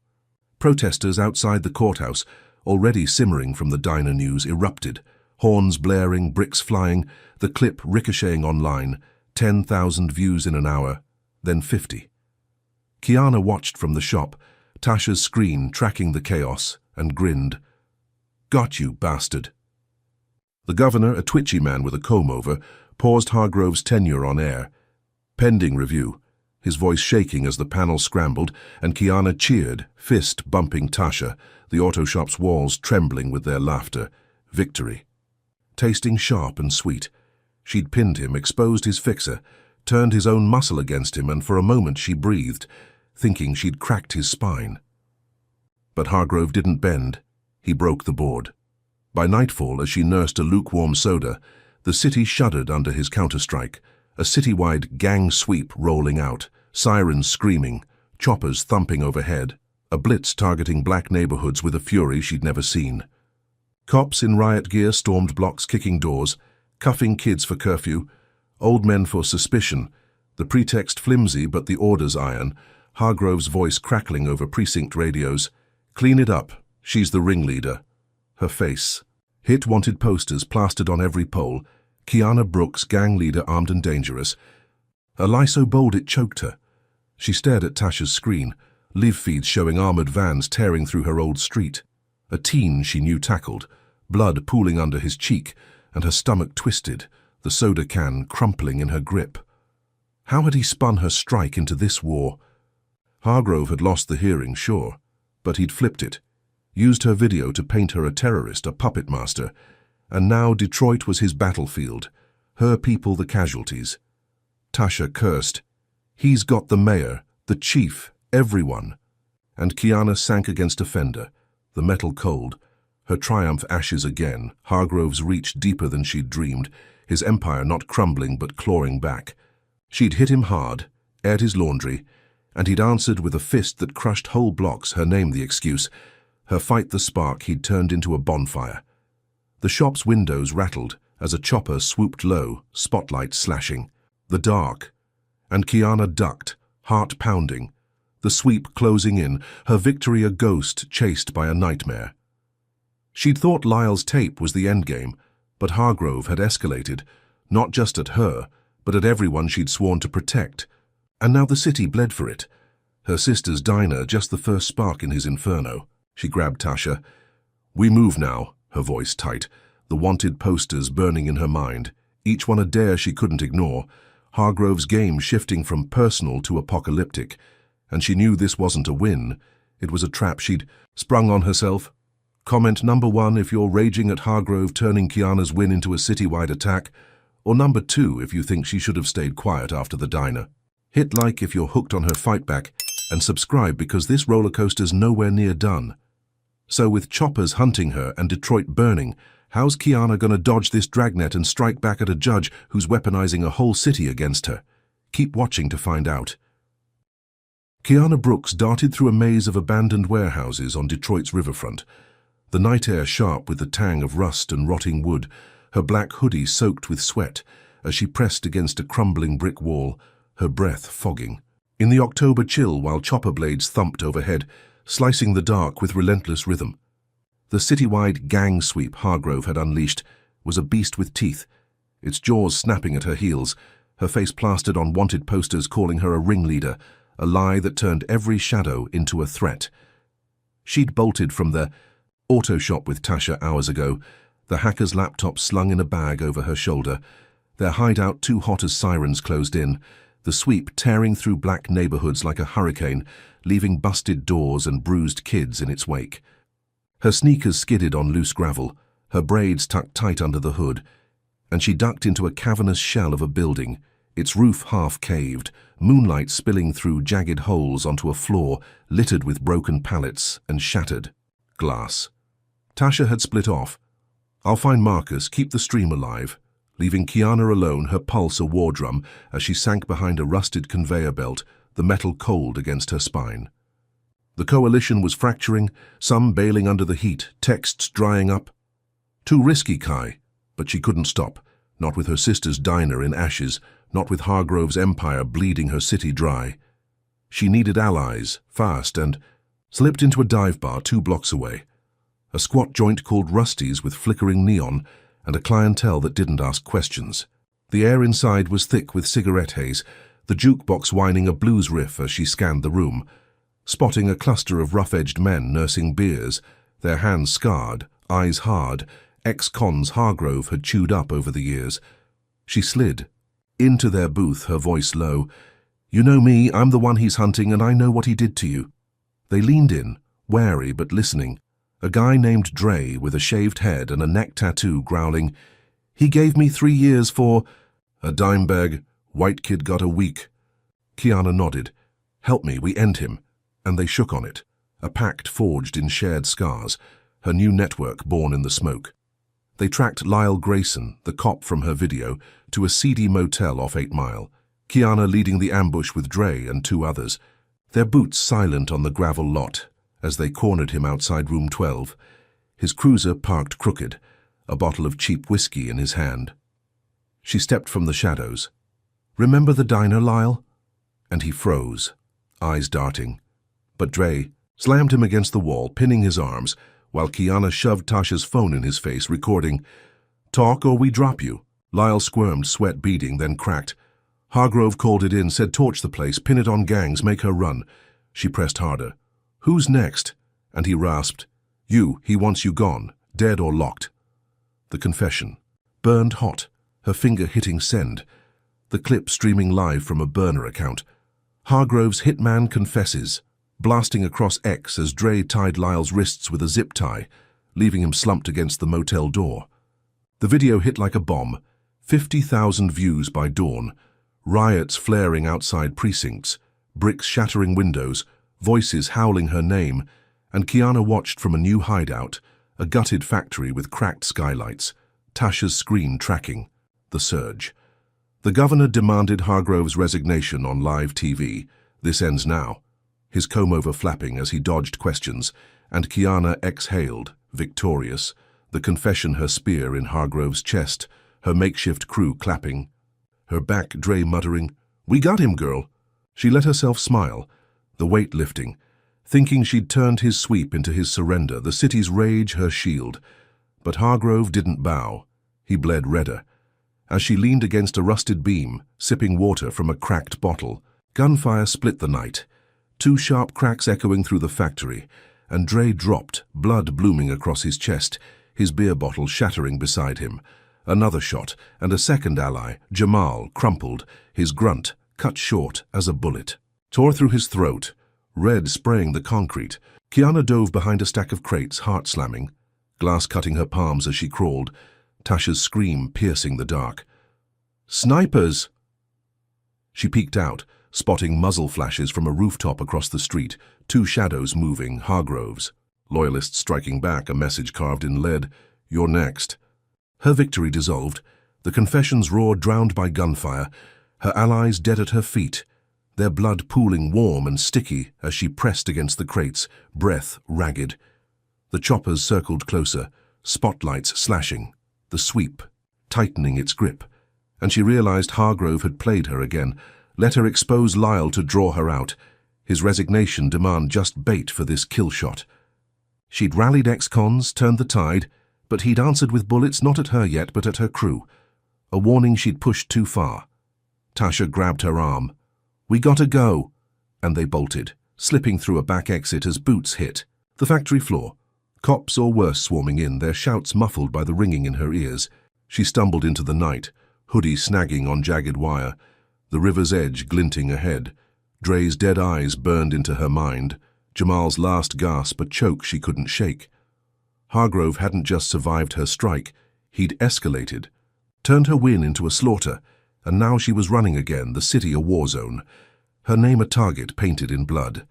Protesters outside the courthouse, already simmering from the diner news, erupted, horns blaring, bricks flying, the clip ricocheting online, 10,000 views in an hour, then 50. Kiana watched from the shop, Tasha's screen tracking the chaos, and grinned. "Got you, bastard." The governor, a twitchy man with a comb-over, paused Hargrove's tenure on air. "Pending review," his voice shaking as the panel scrambled, and Kiana cheered, fist bumping Tasha, the auto shop's walls trembling with their laughter. Victory. Tasting sharp and sweet. She'd pinned him, exposed his fixer, turned his own muscle against him, and for a moment she breathed, thinking she'd cracked his spine. But Hargrove didn't bend. He broke the board. By nightfall, as she nursed a lukewarm soda, the city shuddered under his counterstrike, a citywide gang sweep rolling out, sirens screaming, choppers thumping overhead, a blitz targeting black neighborhoods with a fury she'd never seen. Cops in riot gear stormed blocks, kicking doors, cuffing kids for curfew, old men for suspicion, the pretext flimsy but the orders iron, Hargrove's voice crackling over precinct radios. "Clean it up. She's the ringleader." Her face. Hit wanted posters plastered on every pole. Kiana Brooks, gang leader, armed and dangerous. A lie so bold it choked her. She stared at Tasha's screen, live feeds showing armored vans tearing through her old street. A teen she knew tackled, blood pooling under his cheek, and her stomach twisted, the soda can crumpling in her grip. How had he spun her strike into this war? Hargrove had lost the hearing, sure, but he'd flipped it, used her video to paint her a terrorist, a puppet master, and now Detroit was his battlefield, her people the casualties. Tasha cursed. "He's got the mayor, the chief, everyone." And Kiana sank against a fender, the metal cold, her triumph ashes again, Hargrove's reach deeper than she'd dreamed, his empire not crumbling but clawing back. She'd hit him hard, aired his laundry, and he'd answered with a fist that crushed whole blocks, her name the excuse, her fight the spark he'd turned into a bonfire. The shop's windows rattled as a chopper swooped low, spotlight slashing. The dark. And Kiana ducked, heart pounding, the sweep closing in, her victory a ghost chased by a nightmare. She'd thought Lyle's tape was the endgame, but Hargrove had escalated, not just at her, but at everyone she'd sworn to protect. And now the city bled for it. Her sister's diner, just the first spark in his inferno. She grabbed Tasha. "We move now," her voice tight, the wanted posters burning in her mind, each one a dare she couldn't ignore, Hargrove's game shifting from personal to apocalyptic. And she knew this wasn't a win. It was a trap she'd sprung on herself. Comment number 1 if you're raging at Hargrove turning Kiana's win into a citywide attack, or number 2 if you think she should have stayed quiet after the diner. Hit like if you're hooked on her fight back, and subscribe because this roller coaster's nowhere near done. So with choppers hunting her and Detroit burning, how's Kiana gonna dodge this dragnet and strike back at a judge who's weaponizing a whole city against her? Keep watching to find out. Kiana Brooks darted through a maze of abandoned warehouses on Detroit's riverfront, the night air sharp with the tang of rust and rotting wood, her black hoodie soaked with sweat as she pressed against a crumbling brick wall, her breath fogging. In the October chill while chopper blades thumped overhead, slicing the dark with relentless rhythm. The citywide gang sweep Hargrove had unleashed was a beast with teeth, its jaws snapping at her heels, her face plastered on wanted posters calling her a ringleader, a lie that turned every shadow into a threat. She'd bolted from the auto shop with Tasha hours ago, the hacker's laptop slung in a bag over her shoulder, their hideout too hot as sirens closed in, the sweep tearing through black neighborhoods like a hurricane, leaving busted doors and bruised kids in its wake. Her sneakers skidded on loose gravel, her braids tucked tight under the hood, and she ducked into a cavernous shell of a building, its roof half caved, moonlight spilling through jagged holes onto a floor littered with broken pallets and shattered glass. Tasha had split off. "I'll find Marcus, keep the stream alive," leaving Kiana alone, her pulse a war drum as she sank behind a rusted conveyor belt, the metal cold against her spine. The coalition was fracturing, some bailing under the heat, texts drying up. Too risky, Kai, but she couldn't stop, not with her sister's diner in ashes, not with Hargrove's empire bleeding her city dry. She needed allies, fast, and slipped into a dive bar 2 blocks away. A squat joint called Rusty's with flickering neon and a clientele that didn't ask questions. The air inside was thick with cigarette haze, the jukebox whining a blues riff as she scanned the room, spotting a cluster of rough-edged men nursing beers, their hands scarred, eyes hard, ex-cons Hargrove had chewed up over the years. She slid into their booth, her voice low. "You know me, I'm the one he's hunting, and I know what he did to you." They leaned in, wary but listening. A guy named Dre with a shaved head and a neck tattoo growling, "He gave me 3 years for—" "A dime bag, white kid got a week." Kiana nodded. "Help me, we end him." And they shook on it, a pact forged in shared scars, her new network born in the smoke. They tracked Lyle Grayson, the cop from her video, to a seedy motel off 8 Mile, Kiana leading the ambush with Dre and 2 others, their boots silent on the gravel lot as they cornered him outside room 12, his cruiser parked crooked, a bottle of cheap whiskey in his hand. She stepped from the shadows. "Remember the diner, Lyle?" And he froze, eyes darting. But Dre slammed him against the wall, pinning his arms, while Kiana shoved Tasha's phone in his face, recording, "Talk or we drop you." Lyle squirmed, sweat beading, then cracked. Hargrove called it in, said torch the place, pin it on gangs, make her run. She pressed harder. "Who's next?" And he rasped, "You, he wants you gone, dead or locked." The confession. Burned hot, her finger hitting send. The clip streaming live from a burner account. Hargrove's hitman confesses, blasting across X as Dre tied Lyle's wrists with a zip tie, leaving him slumped against the motel door. The video hit like a bomb, 50,000 views by dawn, riots flaring outside precincts, bricks shattering windows, voices howling her name, and Kiana watched from a new hideout, a gutted factory with cracked skylights, Tasha's screen tracking, the surge. The governor demanded Hargrove's resignation on live TV. "This ends now." His comb-over flapping as he dodged questions, and Kiana exhaled, victorious, the confession her spear in Hargrove's chest, her makeshift crew clapping. Her back, Dre muttering, "We got him, girl." She let herself smile, the weight lifting, thinking she'd turned his sweep into his surrender, the city's rage her shield. But Hargrove didn't bow. He bled redder. As she leaned against a rusted beam, sipping water from a cracked bottle, gunfire split the night. 2 sharp cracks echoing through the factory, and Dre dropped, blood blooming across his chest, his beer bottle shattering beside him. Another shot, and a second ally, Jamal, crumpled, his grunt cut short as a bullet, tore through his throat, red spraying the concrete. Kiana dove behind a stack of crates, heart slamming, glass cutting her palms as she crawled, Tasha's scream piercing the dark. "Snipers!" She peeked out, spotting muzzle flashes from a rooftop across the street, 2 shadows moving, Hargrove's. Loyalists striking back, a message carved in lead, "You're next." Her victory dissolved, the confessions roar drowned by gunfire, her allies dead at her feet, their blood pooling warm and sticky as she pressed against the crates, breath ragged. The choppers circled closer, spotlights slashing, the sweep tightening its grip, and she realized Hargrove had played her again, let her expose Lyle to draw her out, his resignation demand just bait for this kill shot. She'd rallied ex-cons, turned the tide, but he'd answered with bullets not at her yet but at her crew, a warning she'd pushed too far. Tasha grabbed her arm. "We gotta go," and they bolted, slipping through a back exit as boots hit the factory floor. Cops or worse swarming in, their shouts muffled by the ringing in her ears. She stumbled into the night, hoodie snagging on jagged wire, the river's edge glinting ahead. Dre's dead eyes burned into her mind, Jamal's last gasp a choke she couldn't shake. Hargrove hadn't just survived her strike, he'd escalated, turned her win into a slaughter, and now she was running again, the city a war zone, her name a target painted in blood.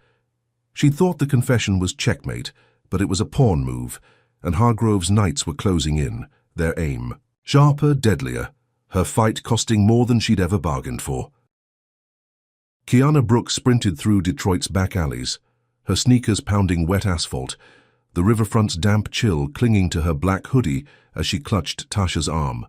She'd thought the confession was checkmate, but it was a pawn move, and Hargrove's knights were closing in, their aim sharper, deadlier, her fight costing more than she'd ever bargained for. Kiana Brooks sprinted through Detroit's back alleys, her sneakers pounding wet asphalt, the riverfront's damp chill clinging to her black hoodie as she clutched Tasha's arm.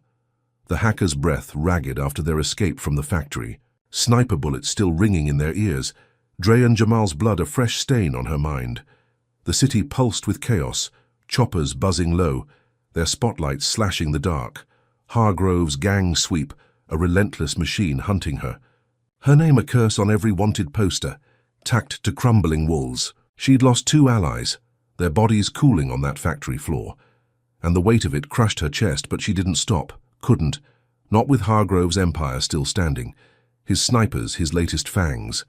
The hacker's breath ragged after their escape from the factory, sniper bullets still ringing in their ears, Dre and Jamal's blood a fresh stain on her mind. The city pulsed with chaos, choppers buzzing low, their spotlights slashing the dark. Hargrove's gang sweep, a relentless machine hunting her. Her name a curse on every wanted poster, tacked to crumbling walls. She'd lost 2 allies, their bodies cooling on that factory floor. And the weight of it crushed her chest, but she didn't stop, couldn't, not with Hargrove's empire still standing, his snipers, his latest fangs.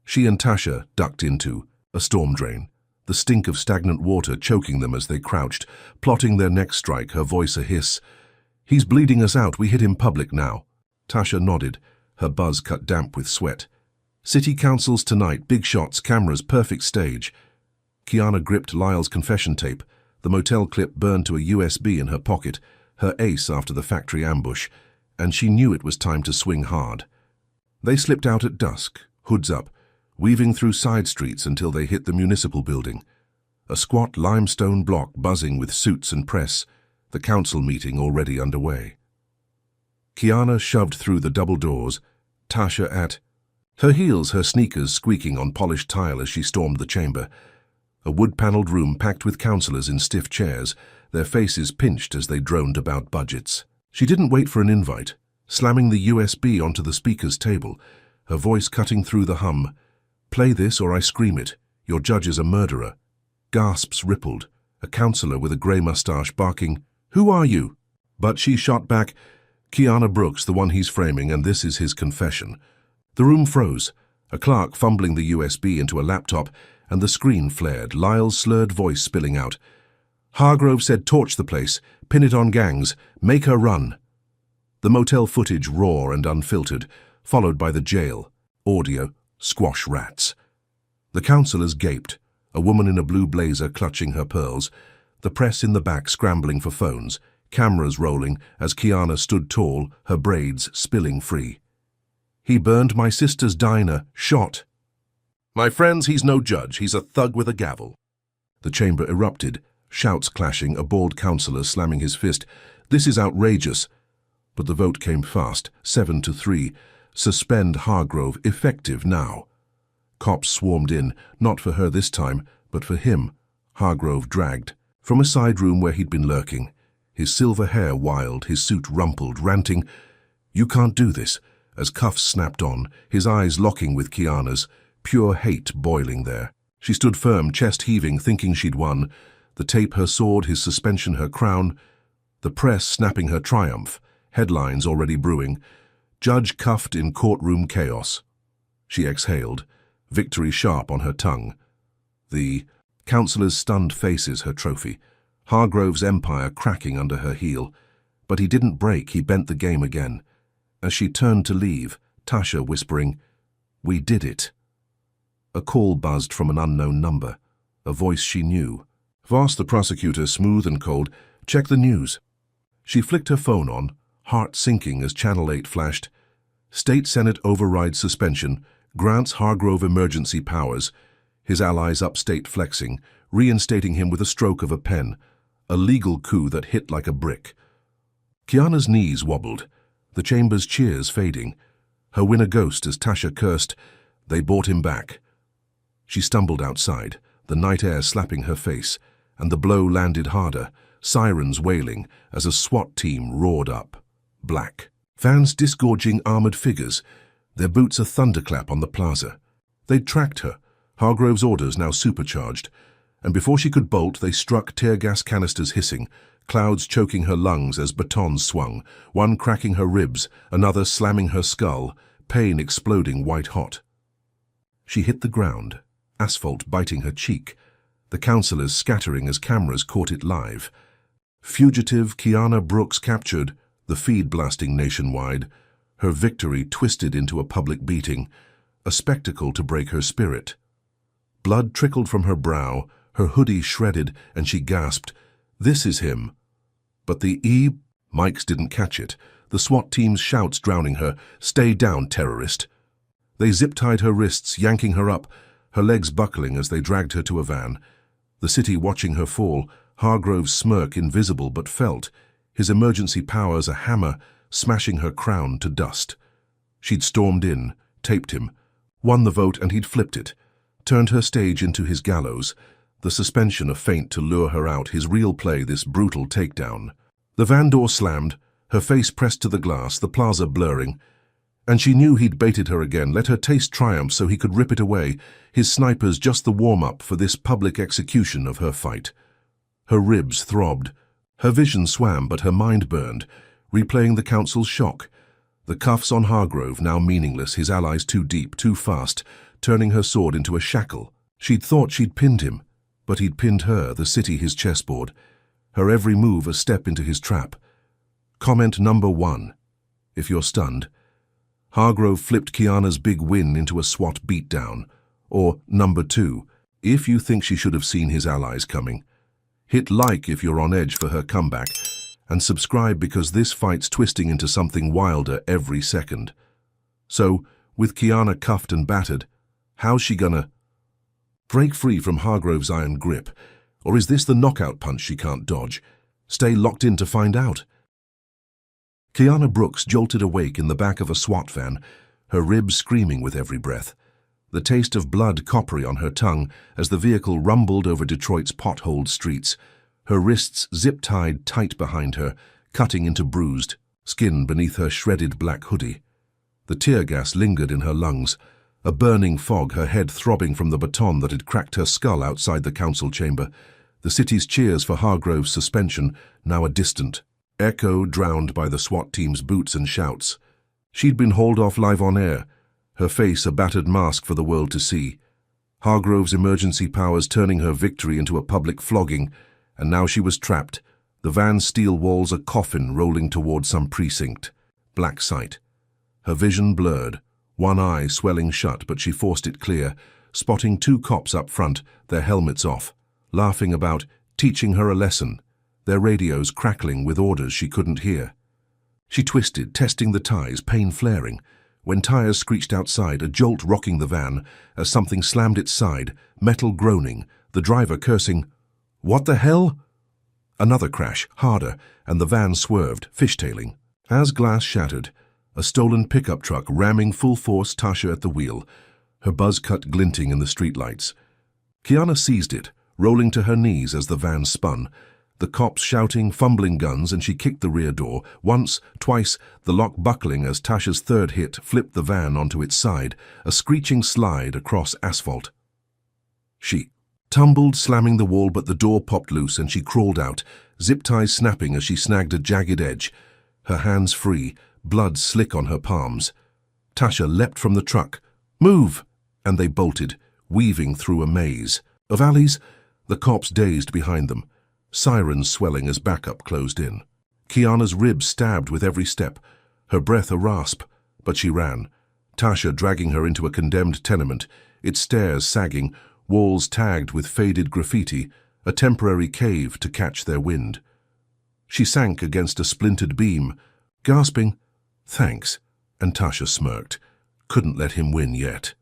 She and Tasha ducked into a storm drain, the stink of stagnant water choking them as they crouched, plotting their next strike, her voice a hiss. "He's bleeding us out, we hit him public now." Tasha nodded, her buzz cut damp with sweat. "City councils tonight, big shots, cameras, perfect stage." Kiana gripped Lyle's confession tape, the motel clip burned to a USB in her pocket, her ace after the factory ambush, and she knew it was time to swing hard. They slipped out at dusk, hoods up, weaving through side streets until they hit the municipal building. A squat limestone block buzzing with suits and press, the council meeting already underway. Kiana shoved through the double doors, Tasha at her heels, her sneakers squeaking on polished tile as she stormed the chamber. A wood-paneled room packed with councillors in stiff chairs, their faces pinched as they droned about budgets. She didn't wait for an invite, slamming the USB onto the speaker's table, her voice cutting through the hum. "Play this or I scream it. Your judge is a murderer." Gasps rippled, a councillor with a grey moustache barking, "Who are you?" But she shot back, "Kiana Brooks, the one he's framing, and this is his confession." The room froze, a clerk fumbling the USB into a laptop, and the screen flared, Lyle's slurred voice spilling out. "Hargrove said torch the place, pin it on gangs, make her run." The motel footage raw and unfiltered, followed by the jail, audio, squash rats. The councillors gaped, a woman in a blue blazer clutching her pearls, the press in the back scrambling for phones, cameras rolling as Kiana stood tall, her braids spilling free. "He burned my sister's diner, shot." "My friends, he's no judge, he's a thug with a gavel." The chamber erupted, shouts clashing, a bald councillor slamming his fist. "This is outrageous." But the vote came fast, 7-3. Suspend Hargrove, effective now. Cops swarmed in, not for her this time, but for him. Hargrove dragged, from a side room where he'd been lurking, his silver hair wild, his suit rumpled, ranting, "You can't do this," as cuffs snapped on, his eyes locking with Kiana's, pure hate boiling there. She stood firm, chest heaving, thinking she'd won, the tape her sword, his suspension her crown, the press snapping her triumph, headlines already brewing, judge cuffed in courtroom chaos. She exhaled, victory sharp on her tongue. The councillors' stunned faces her trophy, Hargrove's empire cracking under her heel. But he didn't break, he bent the game again. As she turned to leave, Tasha whispering, "We did it." A call buzzed from an unknown number, a voice she knew. Voss, the prosecutor, smooth and cold, "Check the news." She flicked her phone on, heart sinking as Channel 8 flashed. State Senate overrides suspension, grants Hargrove emergency powers, his allies upstate flexing, reinstating him with a stroke of a pen, a legal coup that hit like a brick. Kiana's knees wobbled, the chamber's cheers fading, her win a ghost as Tasha cursed, "They bought him back." She stumbled outside, the night air slapping her face, and the blow landed harder, sirens wailing as a SWAT team roared up. Black. Fans disgorging armored figures, their boots a thunderclap on the plaza. They'd tracked her, Hargrove's orders now supercharged, and before she could bolt they struck tear gas canisters hissing, clouds choking her lungs as batons swung, one cracking her ribs, another slamming her skull, pain exploding white-hot. She hit the ground, asphalt biting her cheek, the councillors scattering as cameras caught it live. Fugitive Kiana Brooks captured, the feed blasting nationwide, her victory twisted into a public beating, a spectacle to break her spirit. Blood trickled from her brow, her hoodie shredded, and she gasped, "This is him." But the mics didn't catch it, the SWAT team's shouts drowning her, "Stay down, terrorist." They zip-tied her wrists, yanking her up, her legs buckling as they dragged her to a van. The city watching her fall, Hargrove's smirk invisible but felt, his emergency powers a hammer, smashing her crown to dust. She'd stormed in, taped him, won the vote, and he'd flipped it, turned her stage into his gallows, the suspension a feint to lure her out, his real play, this brutal takedown. The van door slammed, her face pressed to the glass, the plaza blurring, and she knew he'd baited her again, let her taste triumph so he could rip it away, his snipers just the warm-up for this public execution of her fight. Her ribs throbbed, her vision swam, but her mind burned, replaying the council's shock. The cuffs on Hargrove now meaningless, his allies too deep, too fast, turning her sword into a shackle. She'd thought she'd pinned him, but he'd pinned her, the city his chessboard, her every move a step into his trap. Comment number 1. If you're stunned. Hargrove flipped Kiana's big win into a SWAT beatdown. Or number 2. If you think she should have seen his allies coming. Hit like if you're on edge for her comeback, and subscribe because this fight's twisting into something wilder every second. So, with Kiana cuffed and battered, how's she gonna break free from Hargrove's iron grip? Or is this the knockout punch she can't dodge? Stay locked in to find out. Kiana Brooks jolted awake in the back of a SWAT van, her ribs screaming with every breath, the taste of blood coppery on her tongue as the vehicle rumbled over Detroit's potholed streets, her wrists zip-tied tight behind her, cutting into bruised skin beneath her shredded black hoodie. The tear gas lingered in her lungs, a burning fog, her head throbbing from the baton that had cracked her skull outside the council chamber. The city's cheers for Hargrove's suspension, now a distant echo drowned by the SWAT team's boots and shouts. She'd been hauled off live on air, her face a battered mask for the world to see. Hargrove's emergency powers turning her victory into a public flogging, and now she was trapped, the van's steel walls a coffin rolling toward some precinct. Black sight. Her vision blurred, one eye swelling shut, but she forced it clear, spotting 2 cops up front, their helmets off, laughing about, teaching her a lesson, their radios crackling with orders she couldn't hear. She twisted, testing the ties, pain flaring, when tires screeched outside, a jolt rocking the van as something slammed its side, metal groaning, the driver cursing, "What the hell?" Another crash, harder, and the van swerved, fishtailing. As glass shattered, a stolen pickup truck ramming full force, Tasha at the wheel, her buzz cut glinting in the streetlights. Kiana seized it, rolling to her knees as the van spun, the cops shouting, fumbling guns, and she kicked the rear door, once, twice, the lock buckling as Tasha's third hit flipped the van onto its side, a screeching slide across asphalt. She tumbled, slamming the wall, but the door popped loose and she crawled out, zip ties snapping as she snagged a jagged edge, her hands free, blood slick on her palms. Tasha leapt from the truck. "Move!" And they bolted, weaving through a maze of alleys, the cops dazed behind them, sirens swelling as backup closed in. Kiana's ribs stabbed with every step, her breath a rasp, but she ran, Tasha dragging her into a condemned tenement, its stairs sagging, walls tagged with faded graffiti, a temporary cave to catch their wind. She sank against a splintered beam, gasping, "Thanks," and Tasha smirked. Couldn't let him win yet.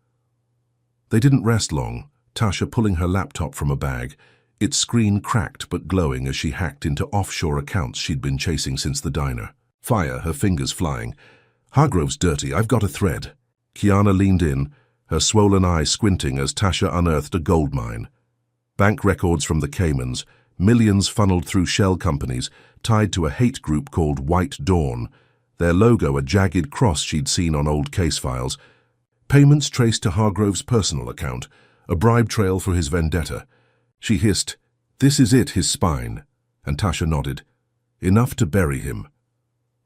They didn't rest long, Tasha pulling her laptop from a bag, its screen cracked but glowing as she hacked into offshore accounts she'd been chasing since the diner. Fire, her fingers flying. "Hargrove's dirty, I've got a thread." Kiana leaned in, her swollen eyes squinting as Tasha unearthed a gold mine. Bank records from the Caymans, millions funneled through shell companies, tied to a hate group called White Dawn, their logo a jagged cross she'd seen on old case files. Payments traced to Hargrove's personal account, a bribe trail for his vendetta. She hissed, "This is it, his spine," and Tasha nodded. Enough to bury him.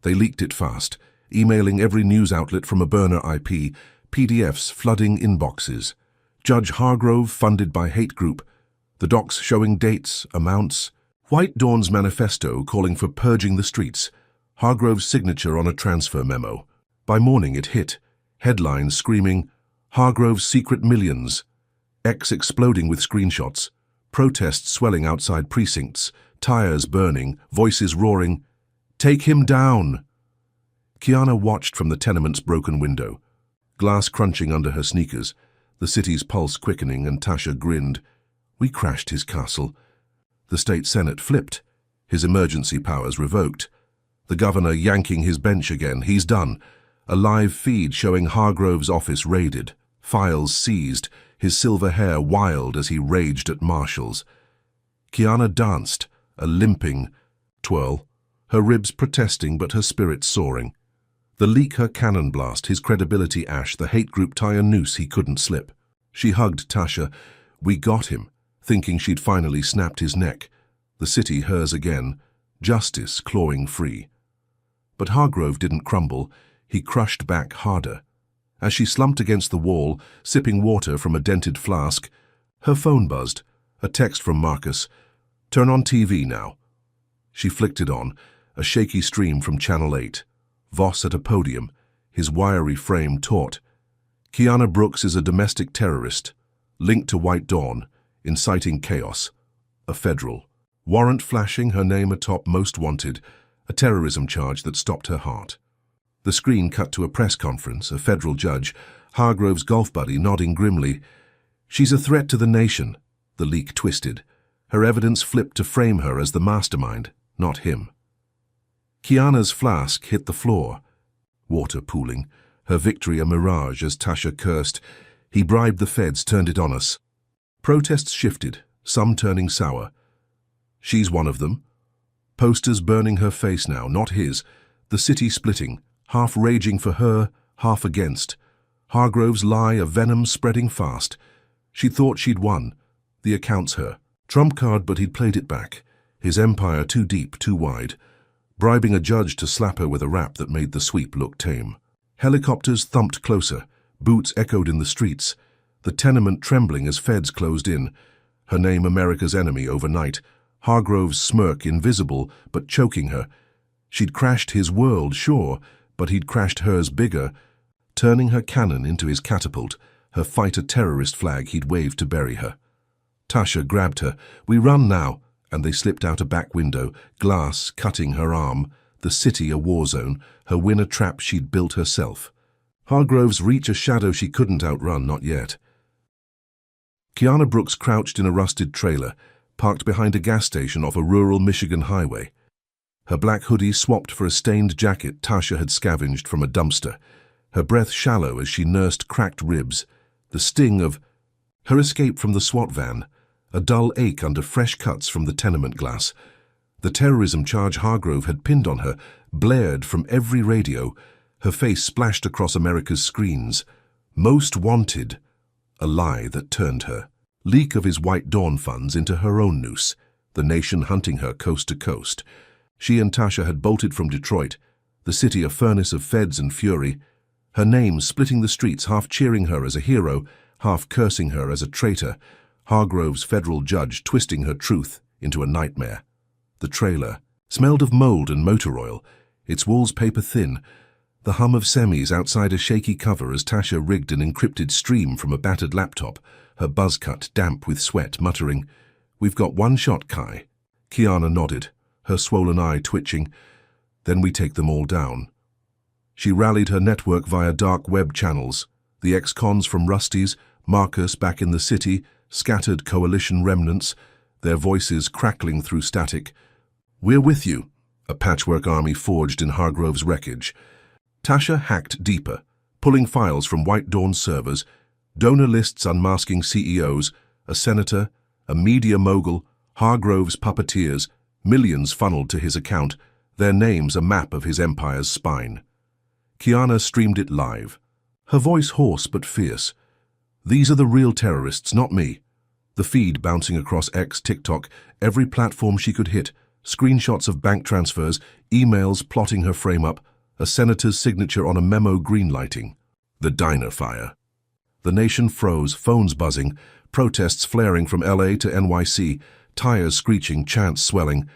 They leaked it fast, emailing every news outlet from a burner IP, PDFs flooding inboxes. Judge Hargrove funded by hate group. The docs showing dates, amounts. White Dawn's manifesto calling for purging the streets. Hargrove's signature on a transfer memo. By morning it hit. Headlines screaming, Hargrove's secret millions. X exploding with screenshots. Protests swelling outside precincts. Tires burning, voices roaring. Take him down! Kiana watched from the tenement's broken window. Glass crunching under her sneakers. The city's pulse quickening, and Tasha grinned. We crashed his castle. The state senate flipped. His emergency powers revoked. The governor yanking his bench again. He's done. A live feed showing Hargrove's office raided. Files seized. His silver hair wild as he raged at marshals. Kiana danced, a limping twirl. Her ribs protesting but her spirit soaring. The leak her cannon blast, his credibility ash, the hate group tie a noose he couldn't slip. She hugged Tasha. We got him, thinking she'd finally snapped his neck. The city hers again, justice clawing free. But Hargrove didn't crumble, he crushed back harder. As she slumped against the wall, sipping water from a dented flask, her phone buzzed, a text from Marcus. Turn on TV now. She flicked it on, a shaky stream from Channel 8. Voss at a podium, his wiry frame taut. Kiana Brooks is a domestic terrorist, linked to White Dawn, inciting chaos. A federal. Warrant flashing, her name atop most wanted, a terrorism charge that stopped her heart. The screen cut to a press conference, a federal judge, Hargrove's golf buddy nodding grimly. She's a threat to the nation. The leak twisted. Her evidence flipped to frame her as the mastermind, not him. Kiana's flask hit the floor. Water pooling. Her victory a mirage as Tasha cursed. He bribed the feds, turned it on us. Protests shifted, some turning sour. She's one of them. Posters burning her face now, not his. The city splitting, half raging for her, half against. Hargrove's lie, a venom spreading fast. She thought she'd won. The account's her. Trump card, but he'd played it back. His empire too deep, too wide. Bribing a judge to slap her with a rap that made the sweep look tame. Helicopters thumped closer. Boots echoed in the streets. The tenement trembling as feds closed in. Her name America's enemy overnight. Hargrove's smirk invisible, but choking her. She'd crashed his world, sure, but he'd crashed hers bigger, turning her cannon into his catapult, her fighter-terrorist flag he'd waved to bury her. Tasha grabbed her. We run now. And they slipped out a back window, glass cutting her arm, the city a war zone, her win a trap she'd built herself. Hargrove's reach a shadow she couldn't outrun, not yet. Kiana Brooks crouched in a rusted trailer, parked behind a gas station off a rural Michigan highway. Her black hoodie swapped for a stained jacket Tasha had scavenged from a dumpster, her breath shallow as she nursed cracked ribs, the sting of her escape from the SWAT van, a dull ache under fresh cuts from the tenement glass. The terrorism charge Hargrove had pinned on her blared from every radio, her face splashed across America's screens. Most wanted, a lie that turned her. Leak of his White Dawn funds into her own noose, the nation hunting her coast to coast. She and Tasha had bolted from Detroit, the city a furnace of feds and fury, her name splitting the streets, half cheering her as a hero, half cursing her as a traitor. Hargrove's federal judge twisting her truth into a nightmare. The trailer smelled of mold and motor oil, its walls paper thin, the hum of semis outside a shaky cover as Tasha rigged an encrypted stream from a battered laptop, her buzz cut damp with sweat, muttering, "We've got one shot, Kai." Kiana nodded, her swollen eye twitching. "Then we take them all down." She rallied her network via dark web channels, the ex-cons from Rusty's, Marcus back in the city, scattered coalition remnants, their voices crackling through static. "We're with you," a patchwork army forged in Hargrove's wreckage. Tasha hacked deeper, pulling files from White Dawn servers, donor lists unmasking CEOs, a senator, a media mogul, Hargrove's puppeteers, millions funneled to his account, their names a map of his empire's spine. Kiana streamed it live, her voice hoarse but fierce. "These are the real terrorists, not me." The feed bouncing across X, TikTok, every platform she could hit, screenshots of bank transfers, emails plotting her frame-up, a senator's signature on a memo greenlighting. The diner fire. The nation froze, phones buzzing, protests flaring from LA to NYC, tires screeching, chants swelling.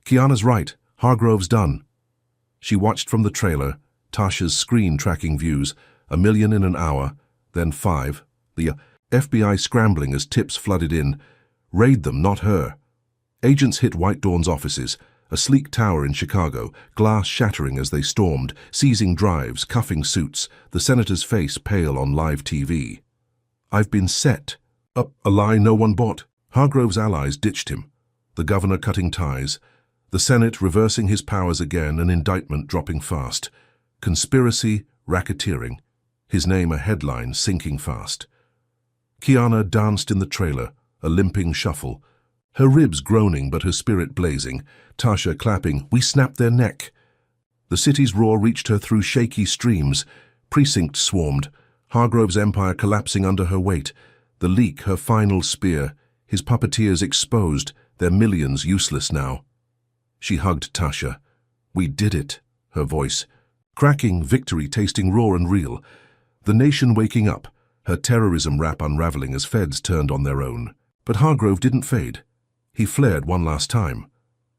Kiana's right, Hargrove's done. She watched from the trailer, Tasha's screen-tracking views, 1 million in an hour, then 5. The FBI scrambling as tips flooded in. Raid them, not her. Agents hit White Dawn's offices, a sleek tower in Chicago, glass shattering as they stormed, seizing drives, cuffing suits, the senator's face pale on live TV. I've been set. Up a lie no one bought. Hargrove's allies ditched him. The governor cutting ties. The Senate reversing his powers again, an indictment dropping fast. Conspiracy, racketeering. His name a headline sinking fast. Kiana danced in the trailer, a limping shuffle. Her ribs groaning but her spirit blazing. Tasha clapping, we snapped their neck. The city's roar reached her through shaky streams. Precincts swarmed. Hargrove's empire collapsing under her weight. The leak, her final spear. His puppeteers exposed, their millions useless now. She hugged Tasha. We did it, her voice. Cracking, victory tasting raw and real. The nation waking up, her terrorism rap unraveling as feds turned on their own. But Hargrove didn't fade. He flared one last time.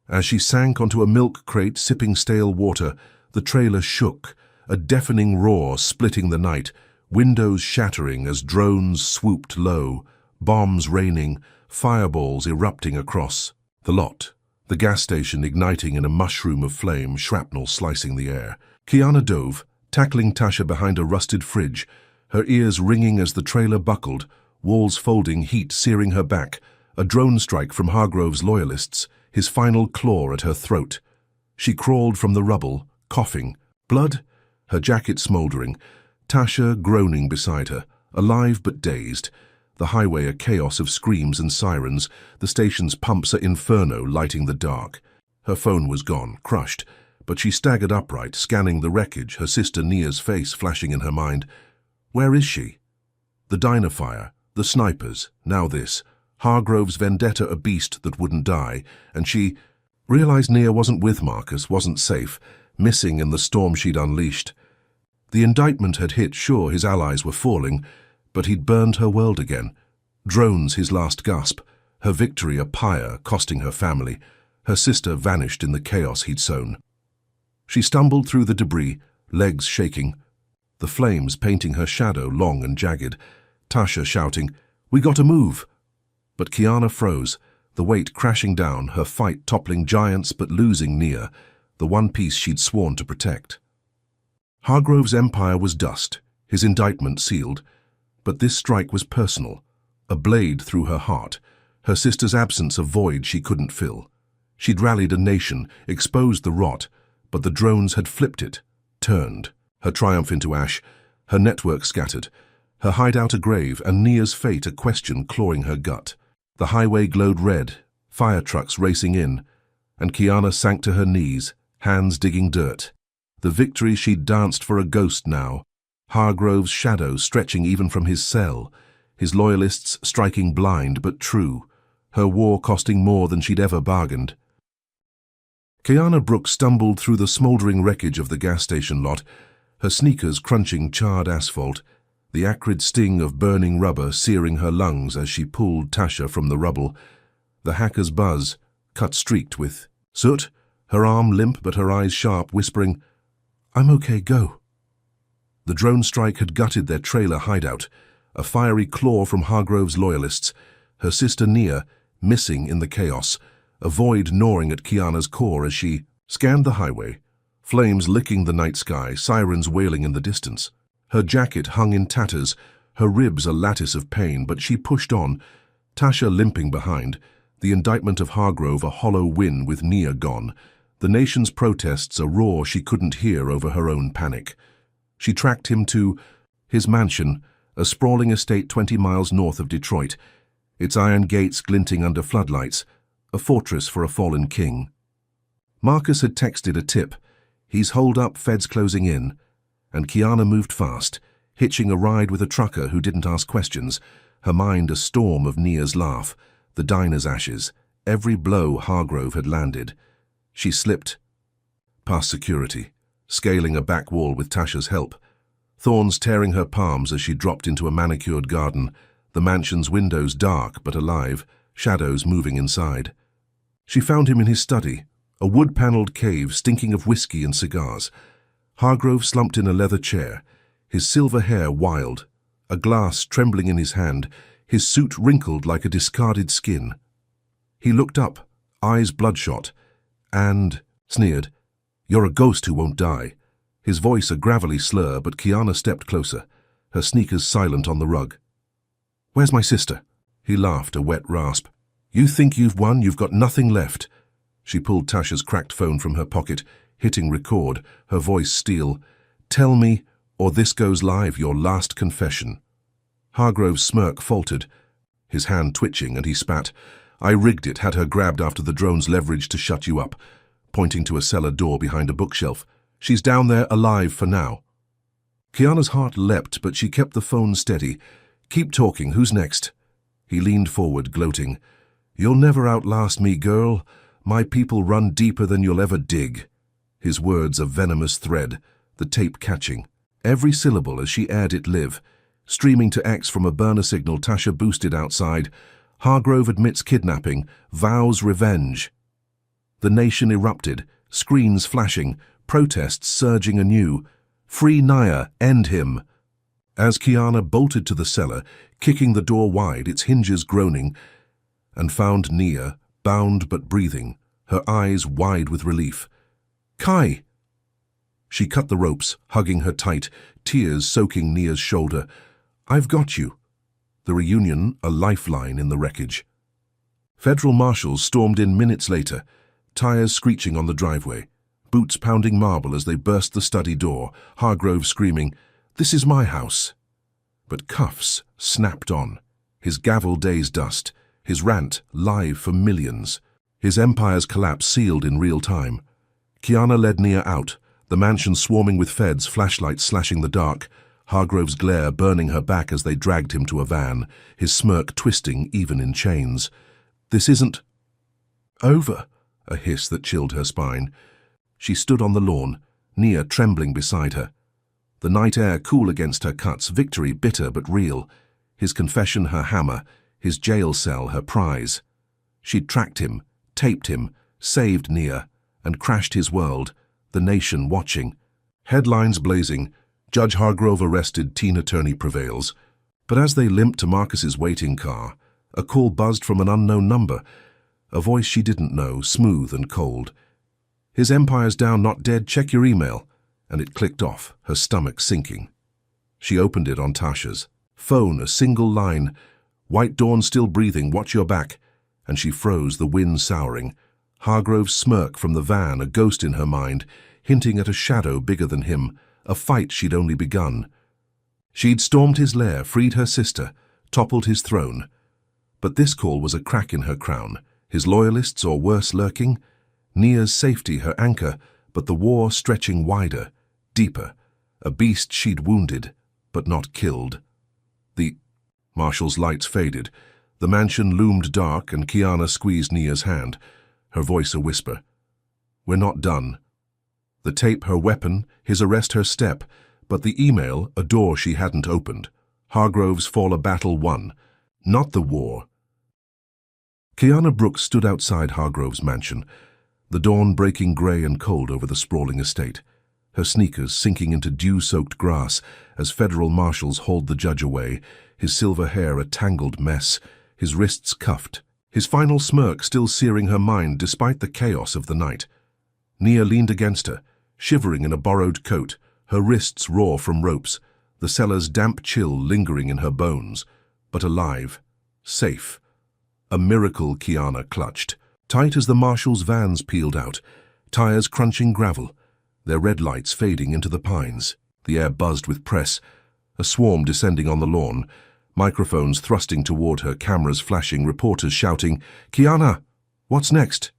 As she sank onto a milk crate sipping stale water, the trailer shook, a deafening roar splitting the night, windows shattering as drones swooped low, bombs raining, fireballs erupting across the lot. The gas station igniting in a mushroom of flame, shrapnel slicing the air. Kiana dove, tackling Tasha behind a rusted fridge, her ears ringing as the trailer buckled, walls folding, heat searing her back, a drone strike from Hargrove's loyalists, his final claw at her throat. She crawled from the rubble, coughing. Blood? Her jacket smoldering. Tasha groaning beside her, alive but dazed. The highway a chaos of screams and sirens, the station's pumps a inferno lighting the dark. Her phone was gone, crushed, but she staggered upright, scanning the wreckage, her sister Nia's face flashing in her mind. Where is she? The diner fire, the snipers, now this. Hargrove's vendetta a beast that wouldn't die, and she realized Nia wasn't with Marcus, wasn't safe, missing in the storm she'd unleashed. The indictment had hit, sure, his allies were falling, but he'd burned her world again. Drones his last gasp, her victory a pyre costing her family, her sister vanished in the chaos he'd sown. She stumbled through the debris, legs shaking, the flames painting her shadow long and jagged, Tasha shouting, "We gotta move!" But Kiana froze, the weight crashing down, her fight toppling giants but losing Nia, the one piece she'd sworn to protect. Hargrove's empire was dust, his indictment sealed, but this strike was personal, a blade through her heart, her sister's absence a void she couldn't fill. She'd rallied a nation, exposed the rot, but the drones had flipped it, turned, her triumph into ash, her network scattered, her hideout a grave, and Nia's fate a question clawing her gut. The highway glowed red, fire trucks racing in, and Kiana sank to her knees, hands digging dirt. The victory she'd danced for a ghost now, Hargrove's shadow stretching even from his cell, his loyalists striking blind but true, her war costing more than she'd ever bargained. Kiana Brooks stumbled through the smoldering wreckage of the gas station lot, her sneakers crunching charred asphalt, the acrid sting of burning rubber searing her lungs as she pulled Tasha from the rubble, the hacker's buzz, cut streaked with soot, her arm limp but her eyes sharp, whispering, "I'm okay, go." The drone strike had gutted their trailer hideout, a fiery claw from Hargrove's loyalists, her sister Nia missing in the chaos, a void gnawing at Kiana's core as she scanned the highway, flames licking the night sky, sirens wailing in the distance. Her jacket hung in tatters, her ribs a lattice of pain, but she pushed on, Tasha limping behind, the indictment of Hargrove a hollow win with Nia gone, the nation's protests a roar she couldn't hear over her own panic. She tracked him to his mansion, a sprawling estate 20 miles north of Detroit, its iron gates glinting under floodlights, a fortress for a fallen king. Marcus had texted a tip. He's holed up, feds closing in. And Kiana moved fast, hitching a ride with a trucker who didn't ask questions, her mind a storm of Nia's laugh, the diner's ashes, every blow Hargrove had landed. She slipped past security, scaling a back wall with Tasha's help, thorns tearing her palms as she dropped into a manicured garden, the mansion's windows dark but alive, shadows moving inside. She found him in his study, a wood-panelled cave stinking of whiskey and cigars. Hargrove slumped in a leather chair, his silver hair wild, a glass trembling in his hand, his suit wrinkled like a discarded skin. He looked up, eyes bloodshot, and sneered, "You're a ghost who won't die." His voice a gravelly slur, but Kiana stepped closer, her sneakers silent on the rug. "Where's my sister?" He laughed, a wet rasp. "You think you've won, you've got nothing left." She pulled Tasha's cracked phone from her pocket, hitting record, her voice steel. "Tell me, or this goes live, your last confession." Hargrove's smirk faltered, his hand twitching, and he spat. "I rigged it, had her grabbed after the drone's leverage to shut you up," pointing to a cellar door behind a bookshelf. "She's down there alive for now." Kiana's heart leapt, but she kept the phone steady. "Keep talking, who's next?" He leaned forward, gloating. "You'll never outlast me, girl. My people run deeper than you'll ever dig." His words a venomous thread, the tape catching. Every syllable as she aired it live. Streaming to X from a burner signal Tasha boosted outside. Hargrove admits kidnapping, vows revenge. The nation erupted, screens flashing, protests surging anew. "Free Naya, end him." As Kiana bolted to the cellar, kicking the door wide, its hinges groaning, and found Nia, bound but breathing, her eyes wide with relief. "Kai!" She cut the ropes, hugging her tight, tears soaking Nia's shoulder. "I've got you." The reunion, a lifeline in the wreckage. Federal marshals stormed in minutes later, tires screeching on the driveway, boots pounding marble as they burst the study door, Hargrove screaming, "This is my house." But cuffs snapped on, his gavel days dust, his rant live for millions, his empire's collapse sealed in real time. Kiana led Nia out, the mansion swarming with feds, flashlights slashing the dark, Hargrove's glare burning her back as they dragged him to a van, his smirk twisting even in chains. "This isn't over," a hiss that chilled her spine. She stood on the lawn, Nia trembling beside her. The night air cool against her cuts, victory bitter but real, his confession her hammer, his jail cell her prize. She'd tracked him, taped him, saved Nia, and crashed his world, the nation watching. Headlines blazing, Judge Hargrove arrested, teen attorney prevails. But as they limped to Marcus's waiting car, a call buzzed from an unknown number, a voice she didn't know, smooth and cold. "His empire's down, not dead, check your email." And it clicked off, her stomach sinking. She opened it on Tasha's. Phone, a single line. "White Dawn still breathing, watch your back." And she froze, the wind souring. Hargrove's smirk from the van, a ghost in her mind, hinting at a shadow bigger than him, a fight she'd only begun. She'd stormed his lair, freed her sister, toppled his throne. But this call was a crack in her crown, his loyalists or worse lurking. Nia's safety her anchor, but the war stretching wider, deeper, a beast she'd wounded, but not killed. The Marshall's lights faded. The mansion loomed dark, and Kiana squeezed Nia's hand, her voice a whisper. "We're not done." The tape her weapon, his arrest her step, but the email a door she hadn't opened. Hargrove's fall a battle won, not the war. Kiana Brooks stood outside Hargrove's mansion, the dawn breaking grey and cold over the sprawling estate, her sneakers sinking into dew-soaked grass as federal marshals hauled the judge away, his silver hair a tangled mess, his wrists cuffed, his final smirk still searing her mind despite the chaos of the night. Nia leaned against her, shivering in a borrowed coat, her wrists raw from ropes, the cellar's damp chill lingering in her bones, but alive, safe. A miracle Kiana clutched, tight as the marshal's vans peeled out, tires crunching gravel, their red lights fading into the pines. The air buzzed with press, a swarm descending on the lawn, microphones thrusting toward her, cameras flashing, reporters shouting, "Kiana, what's next?"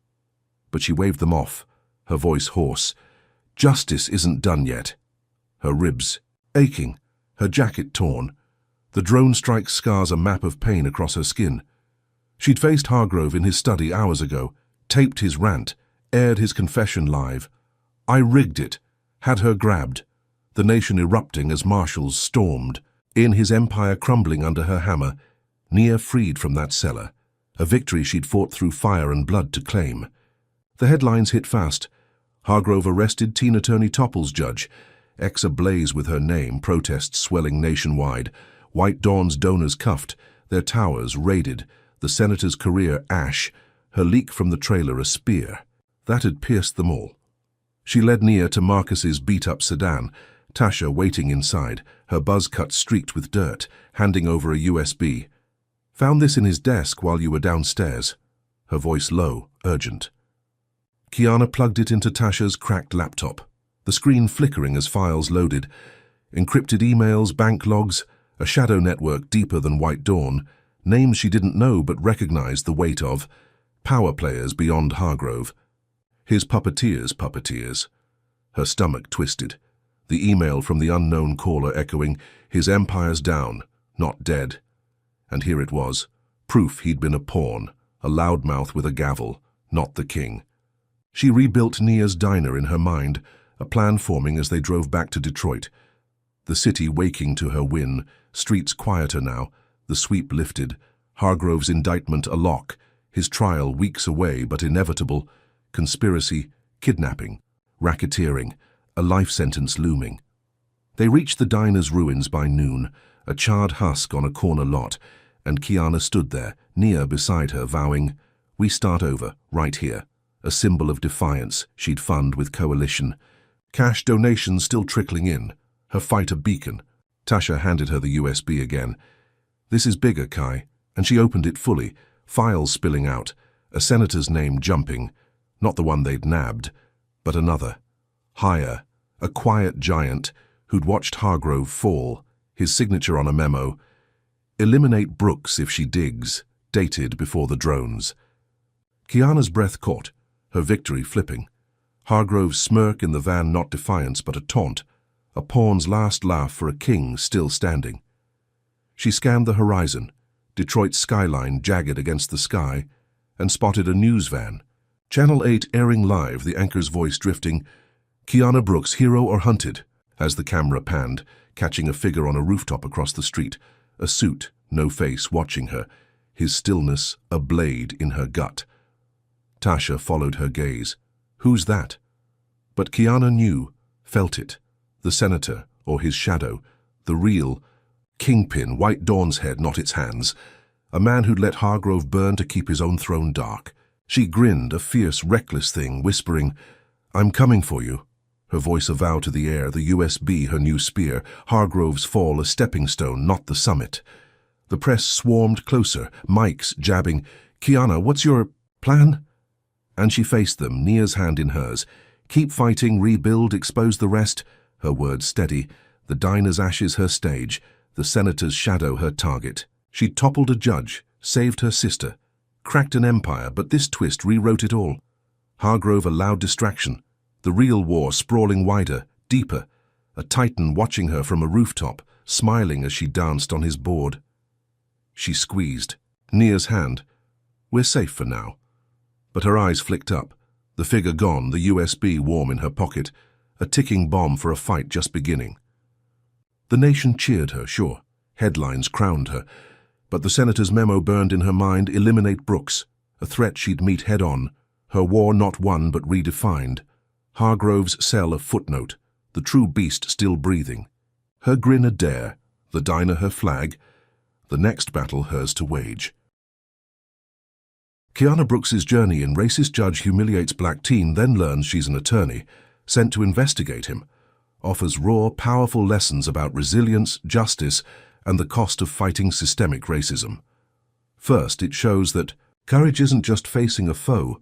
But she waved them off, her voice hoarse. Justice isn't done yet. Her ribs aching, her jacket torn. The drone strike scars a map of pain across her skin. She'd faced Hargrove in his study hours ago, taped his rant, aired his confession live. I rigged it, had her grabbed, the nation erupting as marshals stormed, in his empire crumbling under her hammer, Nia freed from that cellar, a victory she'd fought through fire and blood to claim. The headlines hit fast. Hargrove arrested teen attorney topples judge. X ablaze with her name, protests swelling nationwide. White Dawn's donors cuffed, their towers raided, the senator's career ash, her leak from the trailer a spear. That had pierced them all. She led Nia to Marcus's beat-up sedan, Tasha waiting inside, her buzz cut streaked with dirt, handing over a USB. "Found this in his desk while you were downstairs." Her voice low, urgent. Kiana plugged it into Tasha's cracked laptop, the screen flickering as files loaded. Encrypted emails, bank logs, a shadow network deeper than White Dawn, names she didn't know but recognized the weight of, power players beyond Hargrove. His puppeteers. Her stomach twisted. The email from the unknown caller echoing, his empire's down, not dead. And here it was, proof he'd been a pawn, a loudmouth with a gavel, not the king. She rebuilt Nia's diner in her mind, a plan forming as they drove back to Detroit. The city waking to her win, streets quieter now, the sweep lifted, Hargrove's indictment a lock, his trial weeks away but inevitable, conspiracy, kidnapping, racketeering, a life sentence looming. They reached the diner's ruins by noon, a charred husk on a corner lot, and Kiana stood there, Nia beside her, vowing, "We start over, right here." A symbol of defiance she'd fund with coalition. Cash donations still trickling in, her fight a beacon. Tasha handed her the USB again. "This is bigger, Kai," and she opened it fully, files spilling out, a senator's name jumping, not the one they'd nabbed, but another. Higher, a quiet giant who'd watched Hargrove fall, his signature on a memo. "Eliminate Brooks if she digs," dated before the drones. Kiana's breath caught, her victory flipping. Hargrove's smirk in the van not defiance but a taunt, a pawn's last laugh for a king still standing. She scanned the horizon, Detroit's skyline jagged against the sky, and spotted a news van. Channel 8 airing live, the anchor's voice drifting, "Kiana Brooks, hero or hunted?" as the camera panned, catching a figure on a rooftop across the street, a suit, no face, watching her, his stillness a blade in her gut. Tasha followed her gaze. "Who's that?" But Kiana knew, felt it. The senator, or his shadow, the real kingpin, White Dawn's head, not its hands. A man who'd let Hargrove burn to keep his own throne dark. She grinned, a fierce, reckless thing, whispering, "I'm coming for you." Her voice a vow to the air, the USB her new spear, Hargrove's fall a stepping stone, not the summit. The press swarmed closer, mics jabbing, "Kiana, what's your plan?" And she faced them, Nia's hand in hers. "Keep fighting, rebuild, expose the rest." Her words steady, the diner's ashes her stage, the senator's shadow her target. She toppled a judge, saved her sister, cracked an empire, but this twist rewrote it all. Hargrove a loud distraction, the real war sprawling wider, deeper, a titan watching her from a rooftop, smiling as she danced on his board. She squeezed Nia's hand. "We're safe for now." But her eyes flicked up, the figure gone, the USB warm in her pocket, a ticking bomb for a fight just beginning. The nation cheered her, sure, headlines crowned her, but the senator's memo burned in her mind, "Eliminate Brooks," a threat she'd meet head-on, her war not won but redefined. Hargrove's cell a footnote, the true beast still breathing. Her grin a dare, the diner her flag, the next battle hers to wage. Kiana Brooks's journey in racist judge humiliates black teen, then learns she's an attorney, sent to investigate him, offers raw, powerful lessons about resilience, justice, and the cost of fighting systemic racism. First, it shows that courage isn't just facing a foe,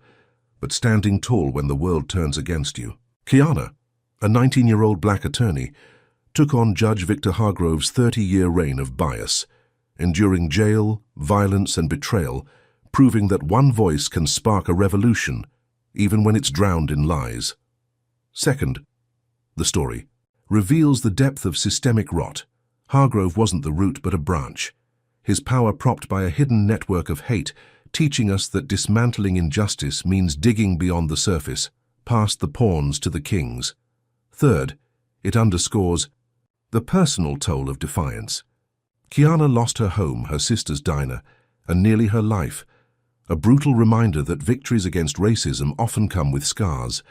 but standing tall when the world turns against you. Kiana, a 19-year-old black attorney, took on Judge Victor Hargrove's 30-year reign of bias, enduring jail, violence, and betrayal, proving that one voice can spark a revolution, even when it's drowned in lies. Second, the story reveals the depth of systemic rot. Hargrove wasn't the root but a branch, his power propped by a hidden network of hate, teaching us that dismantling injustice means digging beyond the surface, past the pawns to the kings. Third, it underscores the personal toll of defiance. Kiana lost her home, her sister's diner, and nearly her life, a brutal reminder that victories against racism often come with scars.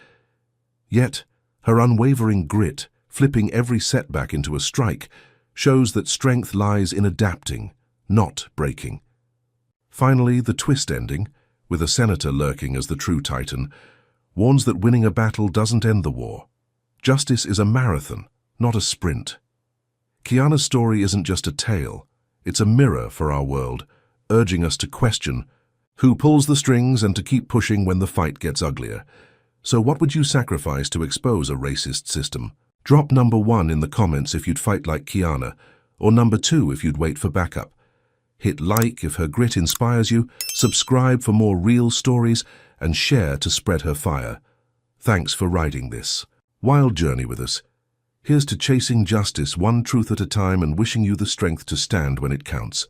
Yet, her unwavering grit, flipping every setback into a strike, shows that strength lies in adapting, not breaking. Finally, the twist ending, with a senator lurking as the true titan, warns that winning a battle doesn't end the war. Justice is a marathon, not a sprint. Kiana's story isn't just a tale, it's a mirror for our world, urging us to question who pulls the strings and to keep pushing when the fight gets uglier. So what would you sacrifice to expose a racist system? Drop number 1 in the comments if you'd fight like Kiana, or number 2 if you'd wait for backup. Hit like if her grit inspires you, subscribe for more real stories, and share to spread her fire. Thanks for riding this wild journey with us. Here's to chasing justice one truth at a time and wishing you the strength to stand when it counts.